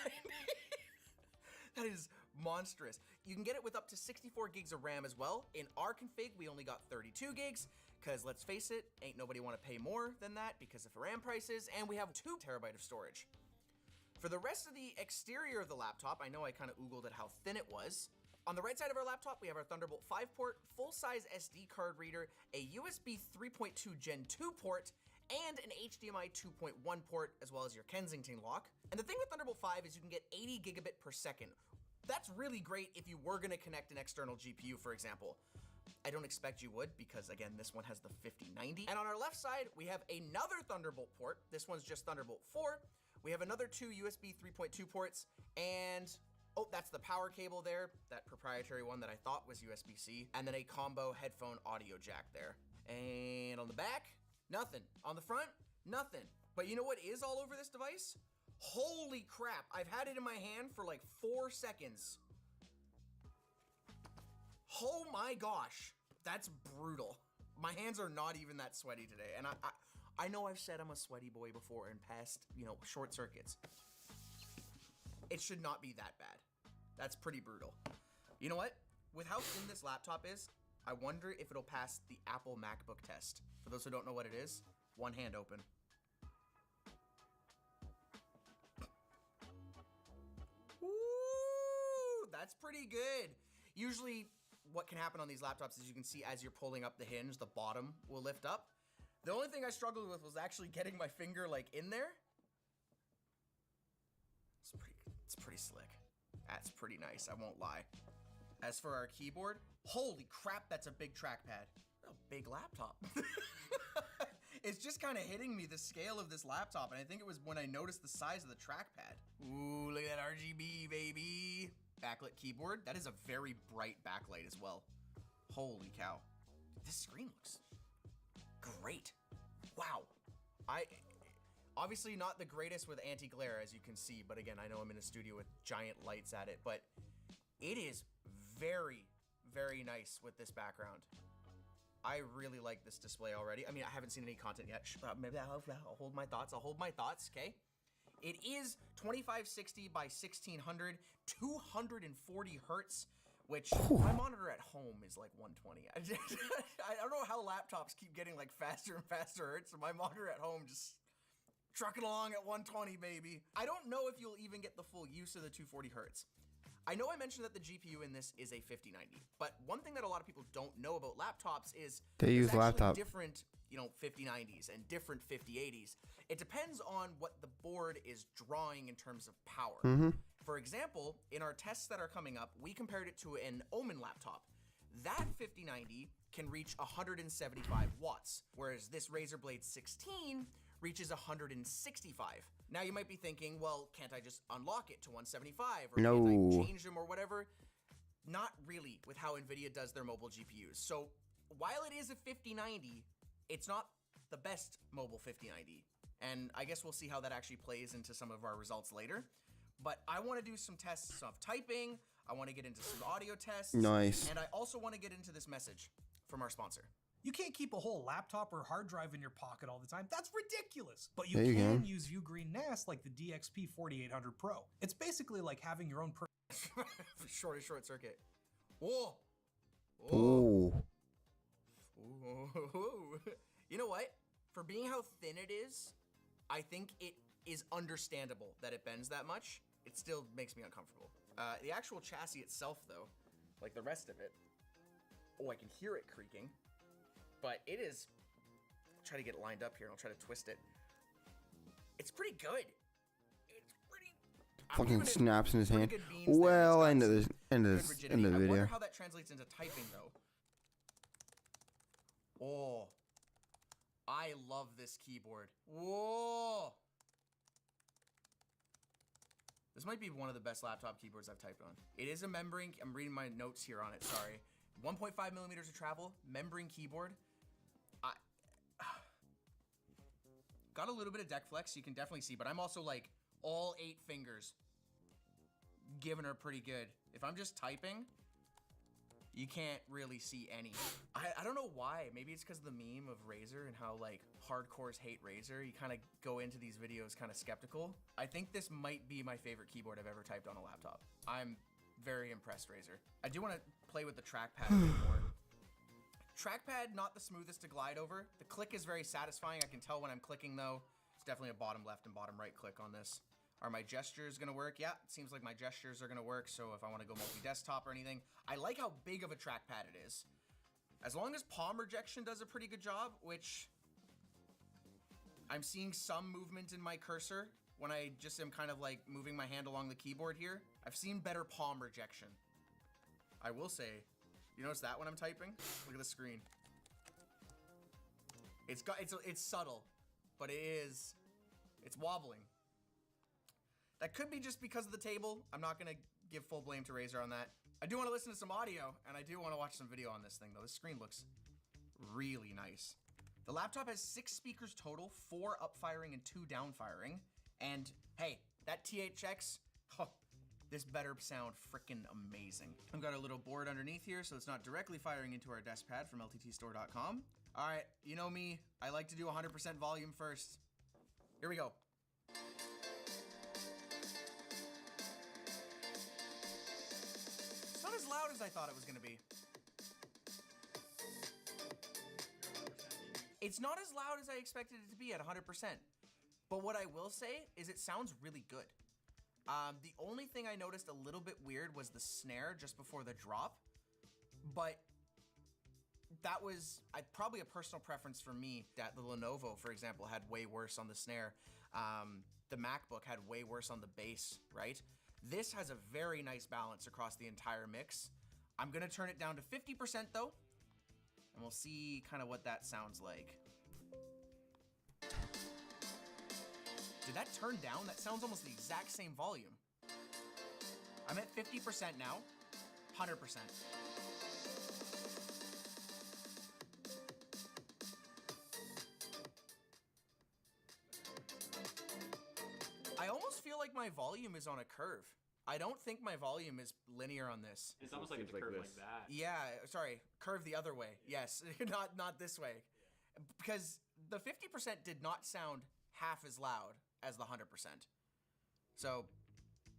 G: That is monstrous. You can get it with up to 64 gigs of RAM as well. In our config, we only got 32 gigs, because let's face it, ain't nobody want to pay more than that because of RAM prices, and we have 2 terabyte of storage. For the rest of the exterior of the laptop, I know I kind of oogled at how thin it was. On the right side of our laptop, we have our Thunderbolt 5 port, full-size SD card reader, a USB 3.2 Gen 2 port, and an HDMI 2.1 port, as well as your Kensington lock. And the thing with Thunderbolt 5 is you can get 80 gigabit per second. That's really great if you were gonna connect an external GPU, for example. I don't expect you would, because again, this one has the 5090. And on our left side, we have another Thunderbolt port. This one's just Thunderbolt 4. We have another 2 USB 3.2 ports, and oh, that's the power cable there, that proprietary one that I thought was USB-C, and then a combo headphone audio jack there. And on the back, nothing. On the front, nothing. But you know what is all over this device? Holy crap, I've had it in my hand for like 4 seconds. Oh my gosh, that's brutal. My hands are not even that sweaty today, and I know I've said I'm a sweaty boy before in past, you know, short circuits. It should not be that bad. That's pretty brutal. You know what? With how thin this laptop is, I wonder if it'll pass the Apple MacBook test. For those who don't know what it is, one hand open. Ooh, that's pretty good. Usually what can happen on these laptops is you can see as you're pulling up the hinge, the bottom will lift up. The only thing I struggled with was actually getting my finger like in there. It's pretty slick. That's pretty nice, I won't lie. As for our keyboard, holy crap, that's a big trackpad. A big laptop. It's just kind of hitting me the scale of this laptop, and I think it was when I noticed the size of the trackpad. Ooh, look at that RGB, baby. Backlit keyboard. That is a very bright backlight as well. Holy cow. This screen looks great. Wow. Obviously not the greatest with anti-glare, as you can see, but again, I know I'm in a studio with giant lights at it, but it is very, very nice with this background. I really like this display already. I mean, I haven't seen any content yet. Maybe I'll hold my thoughts. I'll hold my thoughts, okay? It is 2560 by 1600, 240 hertz, which my monitor at home is like 120. I don't know how laptops keep getting like faster and faster hertz, so my monitor at home just trucking along at 120, baby. I don't know if you'll even get the full use of the 240 hertz. I know I mentioned that the GPU in this is a 5090, but one thing that a lot of people don't know about laptops is
A: They use laptop.
G: different, 5090s and different 5080s. It depends on what the board is drawing in terms of power. For example, in our tests that are coming up, we compared it to an Omen laptop. That 5090 can reach 175 watts, whereas this Razer Blade 16 reaches 165. Now you might be thinking, well, can't I just unlock it to 175 or
A: No.
G: can't I change them or whatever? Not really with how NVIDIA does their mobile GPUs. So while it is a 5090, it's not the best mobile 5090. And I guess we'll see how that actually plays into some of our results later. But I want to do some tests of typing. I want to get into some audio tests.
A: Nice.
G: And I also want to get into this message from our sponsor.
I: You can't keep a whole laptop or hard drive in your pocket all the time. That's ridiculous. But you
A: There you
I: can
A: go.
I: use Ugreen NAS like the DXP 4800 Pro. It's basically like having your own
G: short circuit. Whoa.
A: Ooh.
G: Ooh. You know what? For being how thin it is, I think it is understandable that it bends that much. It still makes me uncomfortable. The actual chassis itself, though, like the rest of it, I can hear it creaking. But it is, I'll try to get it lined up here and I'll try to twist it. It's pretty good. It's pretty. I'm
A: Fucking
G: giving it
A: snaps in his
G: pretty
A: hand.
G: good beans there.
A: Well,
G: It's got
A: end of
G: some
A: this, end of
G: good
A: this,
G: rigidity.
A: end of the
G: I
A: video.
G: wonder how that translates into typing though. Oh, I love this keyboard. Whoa. This might be one of the best laptop keyboards I've typed on. It is a membrane, I'm reading my notes here on it, sorry. 1.5 millimeters of travel, membrane keyboard. Got a little bit of deck flex, you can definitely see, but I'm also like all 8 fingers giving her pretty good. If I'm just typing, you can't really see any. I don't know why. Maybe it's because of the meme of Razer and how like hardcores hate Razer. You kind of go into these videos kind of skeptical. I think this might be my favorite keyboard I've ever typed on a laptop. I'm very impressed, Razer. I do want to play with the trackpad a bit more. Trackpad, not the smoothest to glide over. The click is very satisfying. I can tell when I'm clicking though. It's definitely a bottom left and bottom right click on this. Are my gestures gonna work? Yeah, it seems like my gestures are gonna work. So if I wanna go multi-desktop or anything, I like how big of a trackpad it is. As long as palm rejection does a pretty good job, which I'm seeing some movement in my cursor when I just am kind of like moving my hand along the keyboard here. I've seen better palm rejection. I will say, you notice that when I'm typing? Look at the screen. It's subtle, but it's wobbling. That could be just because of the table. I'm not gonna give full blame to Razer on that. I do want to listen to some audio, and I do want to watch some video on this thing, though. This screen looks really nice. The laptop has 6 speakers total, 4 up firing and 2 down firing. And hey, that THX, this better sound freaking amazing. I've got a little board underneath here, so it's not directly firing into our desk pad from lttstore.com. All right, you know me, I like to do 100% volume first. Here we go. It's not as loud as I thought it was gonna be. It's not as loud as I expected it to be at 100%. But what I will say is it sounds really good. The only thing I noticed a little bit weird was the snare just before the drop. But that was probably a personal preference for me. That the Lenovo, for example, had way worse on the snare. The MacBook had way worse on the bass, right? This has a very nice balance across the entire mix. I'm gonna turn it down to 50% though, and we'll see kind of what that sounds like. Did that turn down? That sounds almost the exact same volume. I'm at 50% now, 100%. feel like my volume is on a curve. I don't think my volume is linear on this.
H: It's almost like it's a
A: Seems like
H: curve
A: this.
H: like that.
G: Yeah, sorry, curve the other way. Yes, not this way. Because the 50% did not sound half as loud as the 100%. So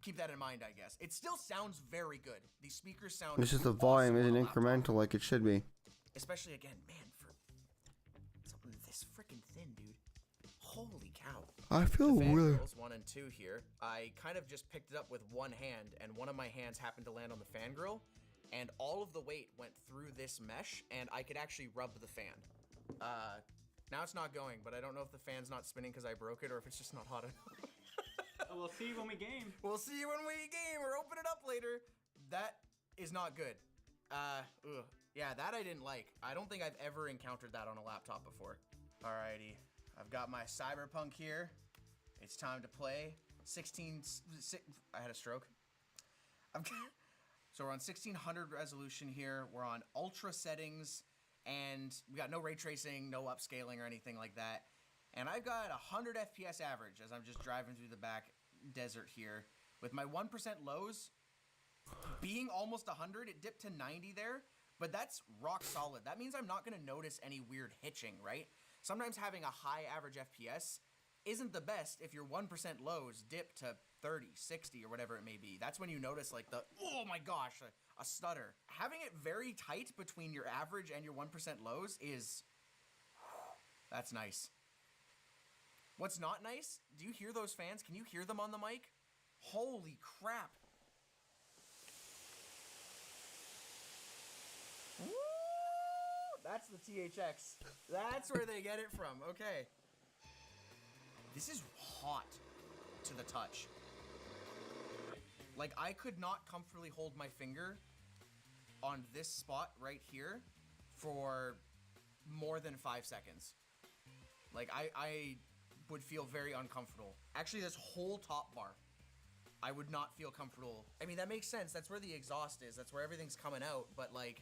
G: keep that in mind, I guess. It still sounds very good. These speakers sound
A: It's just the
G: awesome
A: volume
G: on
A: isn't
G: a laptop.
A: incremental like it should be.
G: Especially again, man, for something this freaking thin, dude. Holy cow.
A: I feel
G: The
A: weird.
G: fangirls 1 and 2 here. I kind of just picked it up with one hand, and one of my hands happened to land on the fangirl, and all of the weight went through this mesh, and I could actually rub the fan. Now it's not going, but I don't know if the fan's not spinning because I broke it or if it's just not hot enough.
H: We'll see when we game.
G: We'll see when we game or open it up later. That is not good. Yeah, that I didn't like. I don't think I've ever encountered that on a laptop before. Alrighty, I've got my Cyberpunk here. It's time to play. I had a stroke. So we're on 1600 resolution here. We're on ultra settings, and we got no ray tracing, no upscaling or anything like that. And I've got 100 FPS average as I'm just driving through the back desert here. With my 1% lows being almost 100, it dipped to 90 there, but that's rock solid. That means I'm not gonna notice any weird hitching, right? Sometimes having a high average FPS isn't the best if your 1% lows dip to 30, 60, or whatever it may be. That's when you notice like the, oh my gosh, a stutter. Having it very tight between your average and your 1% lows is, that's nice. What's not nice? Do you hear those fans? Can you hear them on the mic? Holy crap. Woo! That's the THX. That's where they get it from. Okay. This is hot to the touch. Like, I could not comfortably hold my finger on this spot right here for more than 5 seconds. Like, I would feel very uncomfortable. Actually, this whole top bar, I would not feel comfortable. I mean, that makes sense. That's where the exhaust is. That's where everything's coming out. But, like,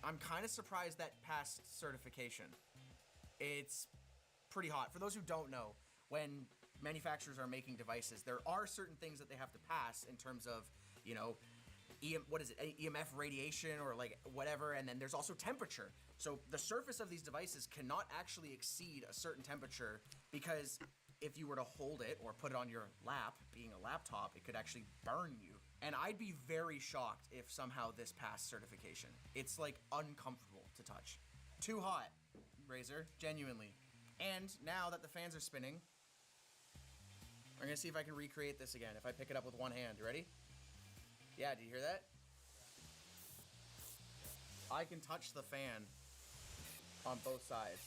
G: I'm kind of surprised that passed certification. It's pretty hot. For those who don't know, when manufacturers are making devices, there are certain things that they have to pass in terms of, you know, EMF radiation or like whatever, and then there's also temperature. So the surface of these devices cannot actually exceed a certain temperature, because if you were to hold it or put it on your lap, being a laptop, it could actually burn you. And I'd be very shocked if somehow this passed certification. It's like uncomfortable to touch. Too hot, Razer, genuinely. And now that the fans are spinning, I'm gonna see if I can recreate this again. If I pick it up with one hand, you ready? Yeah, do you hear that? I can touch the fan on both sides.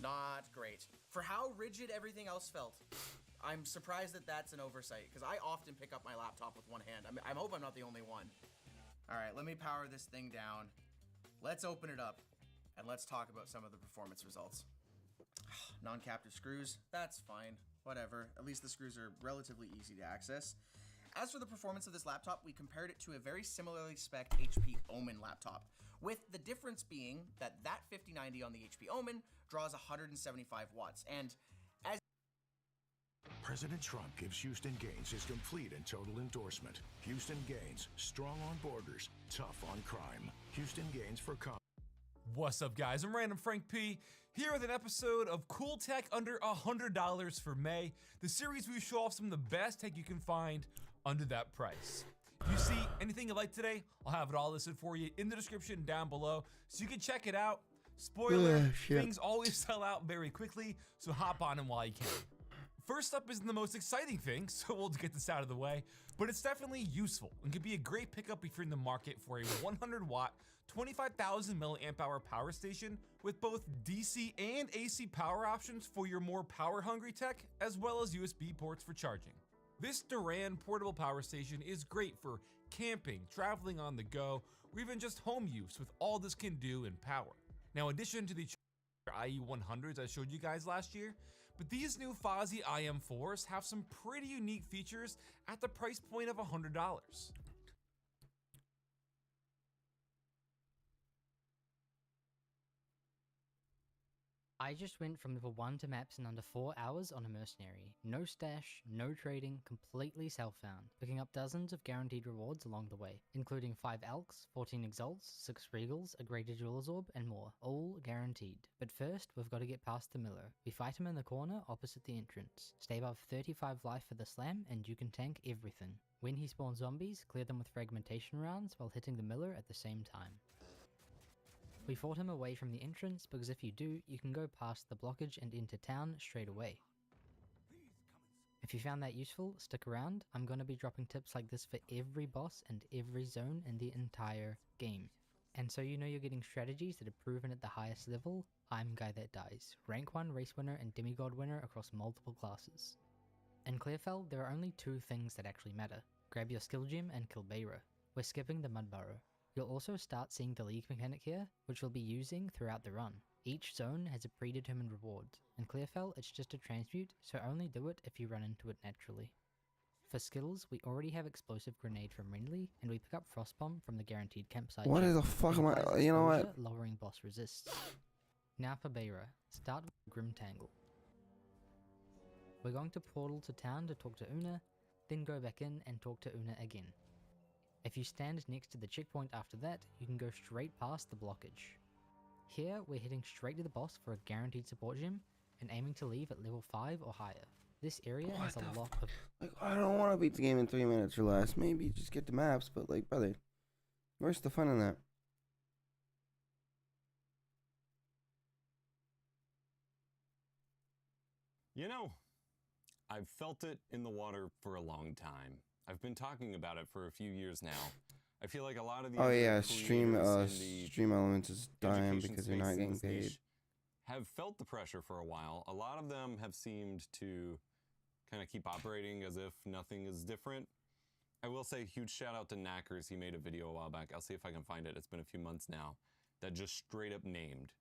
G: Not great. For how rigid everything else felt, I'm surprised that that's an oversight, because I often pick up my laptop with one hand. I hope I'm not the only one. All right, let me power this thing down. Let's open it up, and let's talk about some of the performance results. Non-captive screws, that's fine. Whatever, at least the screws are relatively easy to access. As for the performance of this laptop, we compared it to a very similarly spec'd HP Omen laptop, with the difference being that 5090 on the HP Omen draws 175 watts, and as
J: President Trump gives Houston Gaines his complete and total endorsement. Houston Gaines, strong on borders, tough on crime. Houston Gaines for
K: What's up, guys? I'm Random Frank P, here with an episode of Cool Tech under $100 for May, the series where we show off some of the best tech you can find under that price. If you see anything you like today, I'll have it all listed for you in the description down below, so you can check it out. Spoiler, things always sell out very quickly, so hop on them while you can. First up isn't the most exciting thing, so we'll get this out of the way, but it's definitely useful and could be a great pickup if you're in the market for a 100 watt, 25,000 milliamp hour power station with both DC and AC power options for your more power hungry tech, as well as USB ports for charging. This Duran portable power station is great for camping, traveling on the go, or even just home use with all this can do in power. Now, in addition to the IE100s I showed you guys last year, but these new Fozzy IM4s have some pretty unique features at the price point of $100.
L: I just went from level 1 to maps in under 4 hours on a mercenary. No stash, no trading, completely self-found, picking up dozens of guaranteed rewards along the way, including 5 Elks, 14 Exalts, 6 Regals, a Greater Jeweler's Orb, and more, all guaranteed. But first, we've got to get past the Miller. We fight him in the corner opposite the entrance. Stay above 35 life for the slam, and you can tank everything. When he spawns zombies, clear them with fragmentation rounds while hitting the Miller at the same time. We fought him away from the entrance because if you do, you can go past the blockage and into town straight away. If you found that useful, stick around. I'm going to be dropping tips like this for every boss and every zone in the entire game. And so you know you're getting strategies that are proven at the highest level, I'm Guy That Dies, rank 1 race winner and demigod winner across multiple classes. In Clearfell, there are only 2 things that actually matter. Grab your skill gem and kill Beira. We're skipping the Mud Burrow. You'll also start seeing the League mechanic here, which we'll be using throughout the run. Each zone has a predetermined reward. In Clearfell, it's just a transmute, so only do it if you run into it naturally. For skills, we already have Explosive Grenade from Renly, and we pick up Frost Bomb from the guaranteed campsite.
A: What
L: gem.
A: the fuck
L: It
A: am I?
L: applies
A: You know
L: exposure,
A: what?
L: lowering boss resists. Now for Beira, start with Grim Tangle. We're going to portal to town to talk to Una, then go back in and talk to Una again. If you stand next to the checkpoint after that, you can go straight past the blockage. Here, we're heading straight to the boss for a guaranteed support gem, and aiming to leave at level 5 or higher. This area has a lot of...
A: Like, I don't want to beat the game in 3 minutes or less. Maybe just get the maps, but like, brother, where's the fun in that?
M: You know, I've felt it in the water for a long time. I've been talking about it for a few years now. I feel like a lot of the
A: Oh
M: other
A: yeah, stream
M: creators in the
A: stream elements is dying
M: education
A: because they're
M: space
A: not
M: in
A: getting
M: this
A: paid.
M: niche have felt the pressure for a while. A lot of them have seemed to kind of keep operating as if nothing is different. I will say huge shout out to Knackers. He made a video a while back. I'll see if I can find it. It's been a few months now. That just straight up named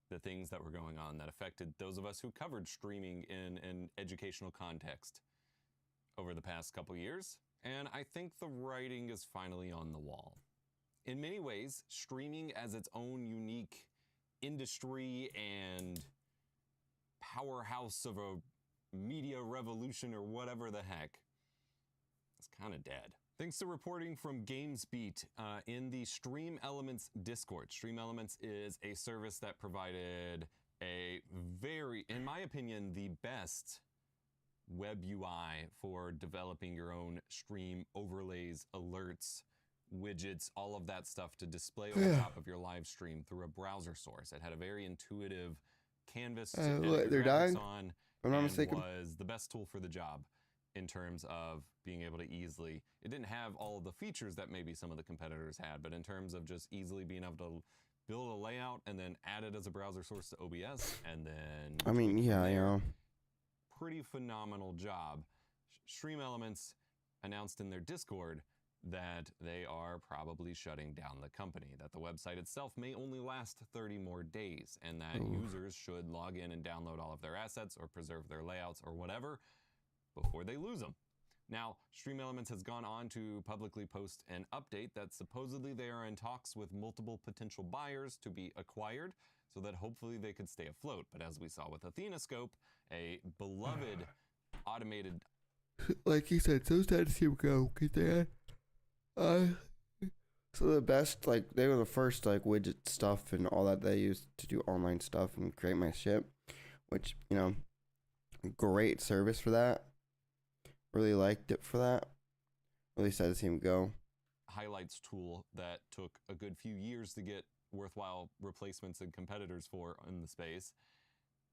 M: the things that were going on that affected those of us who covered streaming in an educational context over the past couple years. And I think the writing is finally on the wall. In many ways, streaming as its own unique industry and powerhouse of a media revolution or whatever the heck, it's kind of dead. Thanks to reporting from GamesBeat in the Stream Elements Discord. Stream Elements is a service that provided a very, in my opinion, the best web UI for developing your own stream overlays, alerts, widgets, all of that stuff to display over top of your live stream through a browser source. It had a very intuitive canvas to edit your
A: they're
M: graphics
A: dying?
M: on,
A: If I'm not
M: and
A: mistaken.
M: was the best tool for the job in terms of being able to easily, it didn't have all of the features that maybe some of the competitors had, but in terms of just easily being able to build a layout and then add it as a browser source to OBS, and then
A: I mean, yeah, yeah.
M: pretty phenomenal job. Stream Elements announced in their Discord that they are probably shutting down the company, that the website itself may only last 30 more days, and that users should log in and download all of their assets or preserve their layouts or whatever before they lose them. Now, Stream Elements has gone on to publicly post an update that supposedly they are in talks with multiple potential buyers to be acquired so that hopefully they could stay afloat. But as we saw with AthenaScope, a beloved automated...
A: Like he said, so sad to see him go. Get that. So the best, like, they were the first, like, widget stuff and all that they used to do online stuff and create my ship, which, you know, great service for that. Really liked it for that. Really sad to see him go.
M: Highlights tool that took a good few years to get worthwhile replacements and competitors for in the space.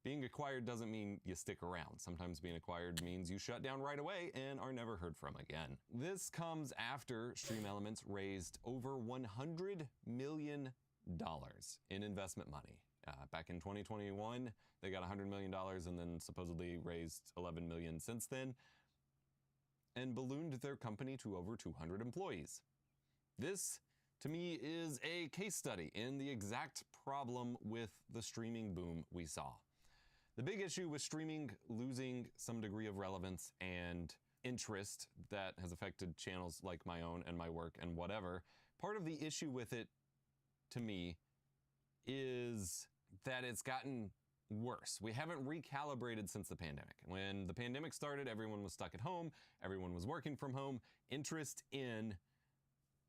M: Being acquired doesn't mean you stick around. Sometimes being acquired means you shut down right away and are never heard from again. This comes after Stream Elements raised over $100 million in investment money. Back in 2021, they got $100 million and then supposedly raised $11 million since then, and ballooned their company to over 200 employees. This, to me, is a case study in the exact problem with the streaming boom we saw. The big issue with streaming losing some degree of relevance and interest that has affected channels like my own and my work and whatever, part of the issue with it, to me, is that it's gotten worse. We haven't recalibrated since the pandemic. When the pandemic started, everyone was stuck at home, everyone was working from home. Interest in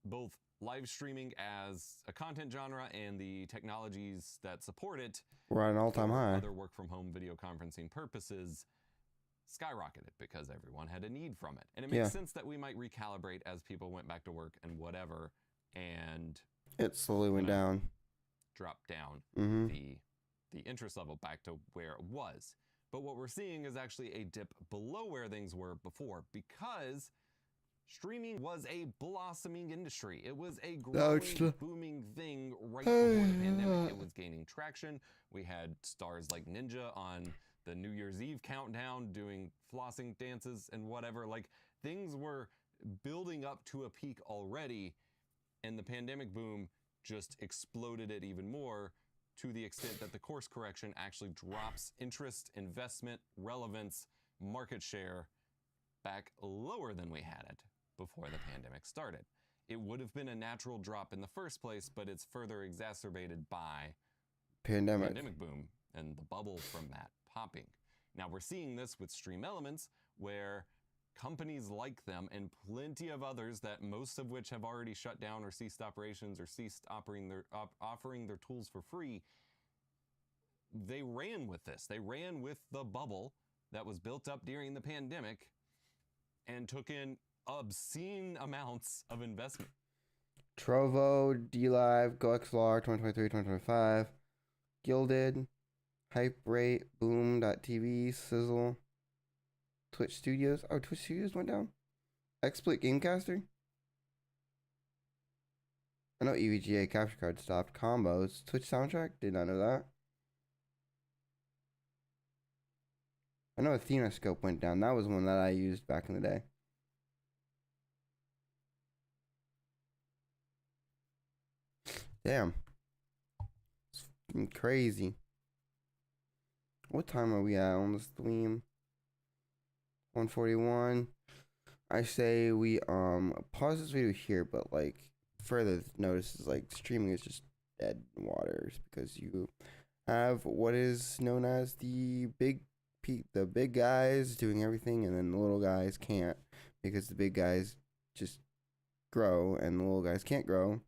M: both live streaming as a content genre and the technologies that support it
A: We're at an all-time
M: for
A: high.
M: other work from home video conferencing purposes skyrocketed because everyone had a need from it. And it makes sense that we might recalibrate as people went back to work and whatever, and
A: It slowly went down.
M: Drop down
A: Mm-hmm.
M: the interest level back to where it was. But what we're seeing is actually a dip below where things were before, because streaming was a blossoming industry. It was a growing, booming thing right before the pandemic. It was gaining traction. We had stars like Ninja on the New Year's Eve countdown doing flossing dances and whatever. Like, things were building up to a peak already, and the pandemic boom just exploded it even more, to the extent that the course correction actually drops interest, investment, relevance, market share back lower than we had it before the pandemic started. It would have been a natural drop in the first place, but it's further exacerbated by pandemic boom and the bubble from that popping. Now we're seeing this with Stream Elements, where companies like them and plenty of others, that most of which have already shut down or ceased operations or ceased offering their tools for free, they ran with this. They ran with the bubble that was built up during the pandemic and took in obscene amounts of investment.
A: Trovo, DLive, GoXLR 2023-2025, Gilded, Hype Rate, Boom.tv, Sizzle, Twitch Studios. Oh, Twitch Studios went down? XSplit Gamecaster? I know EVGA capture card stopped. Combos. Twitch Soundtrack? Did not know that. I know Athena Scope went down. That was one that I used back in the day. Damn. It's fucking crazy. What time are we at on the stream? 141. I say we pause this video here, but like further notice is like streaming is just dead waters, because you have what is known as the big guys doing everything, and then the little guys can't, because the big guys just grow and the little guys can't grow.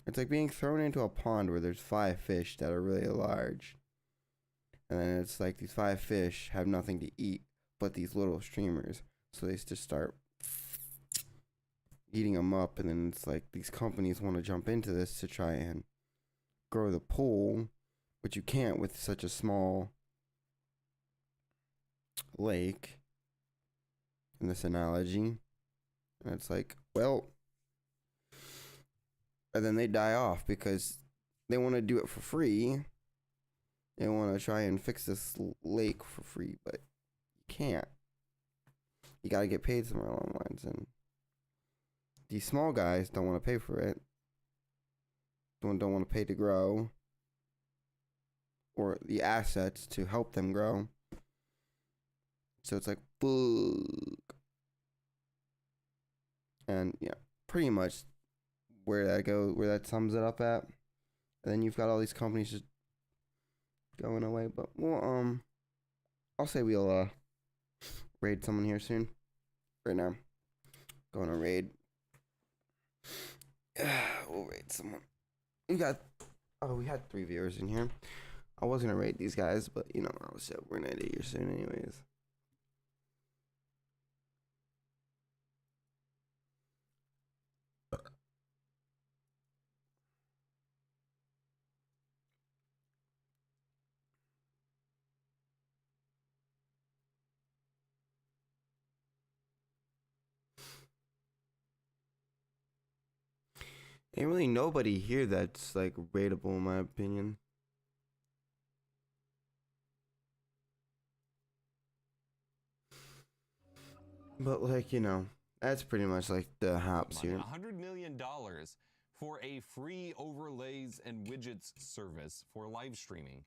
A: It's like being thrown into a pond where there's 5 fish that are really large. And then it's like these 5 fish have nothing to eat but these little streamers. So they just start eating them up. And then it's like these companies want to jump into this to try and grow the pool, but you can't with such a small lake in this analogy. And it's like, well, and then they die off because they want to do it for free. They want to try and fix this lake for free, but you can't. You got to get paid somewhere along the lines, and these small guys don't want to pay for it. Don't want to pay to grow, or the assets to help them grow. So it's like, fuck. And yeah, pretty much where that sums it up at. And then you've got all these companies just going away. But we'll I'll say we'll raid someone here soon. Right now, going to raid. We'll raid someone. We had 3 viewers in here. I was gonna raid these guys, but you know, we're gonna end it here soon anyways. Ain't really nobody here that's like rateable in my opinion. But like, you know, that's pretty much like the hops here.
M: $100 million for a free overlays and widgets service for live streaming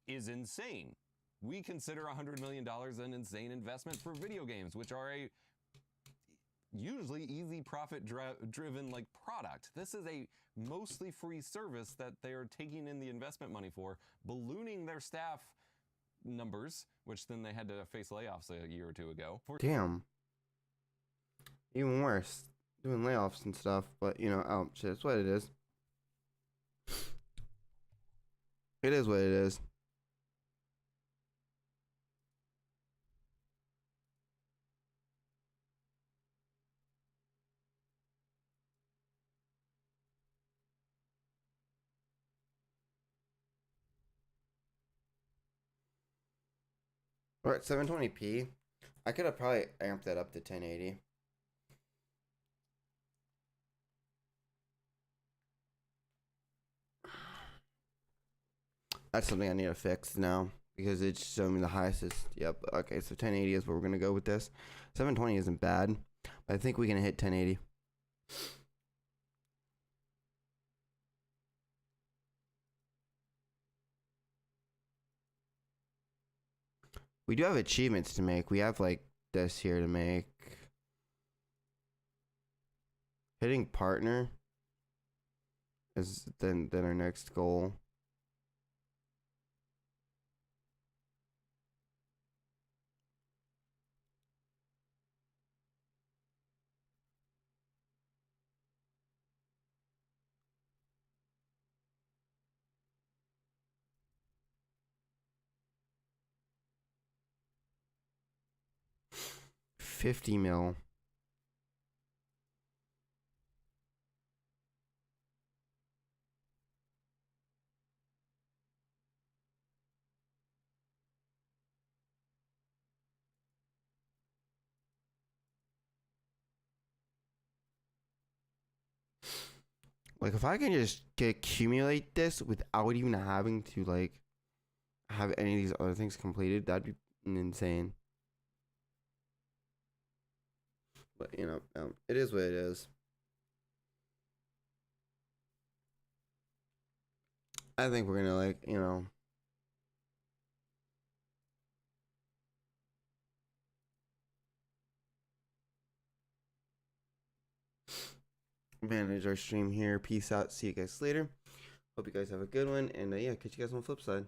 M: is insane. We consider $100 million an insane investment for video games, which are a usually easy profit driven like product. This is a mostly free service that they're taking in the investment money for, ballooning their staff numbers, which then they had to face layoffs a year or two ago.
A: Damn. Even worse. Doing layoffs and stuff, but you know, oh shit, it's what it is. It is what it is. We're at 720p. I could have probably amped that up to 1080. That's something I need to fix now because it's showing me the highest is, yep, okay, so 1080 is where we're going to go with this. 720 isn't bad, but I think we can hit 1080. We do have achievements to make. We have like this here to make. Hitting partner is then our next goal. $50 million. Like if I can just accumulate this without even having to like have any of these other things completed, that'd be insane. But you know, it is what it is. I think we're gonna like, you know, manage our stream here. Peace out. See you guys later. Hope you guys have a good one. And yeah, catch you guys on the flip side.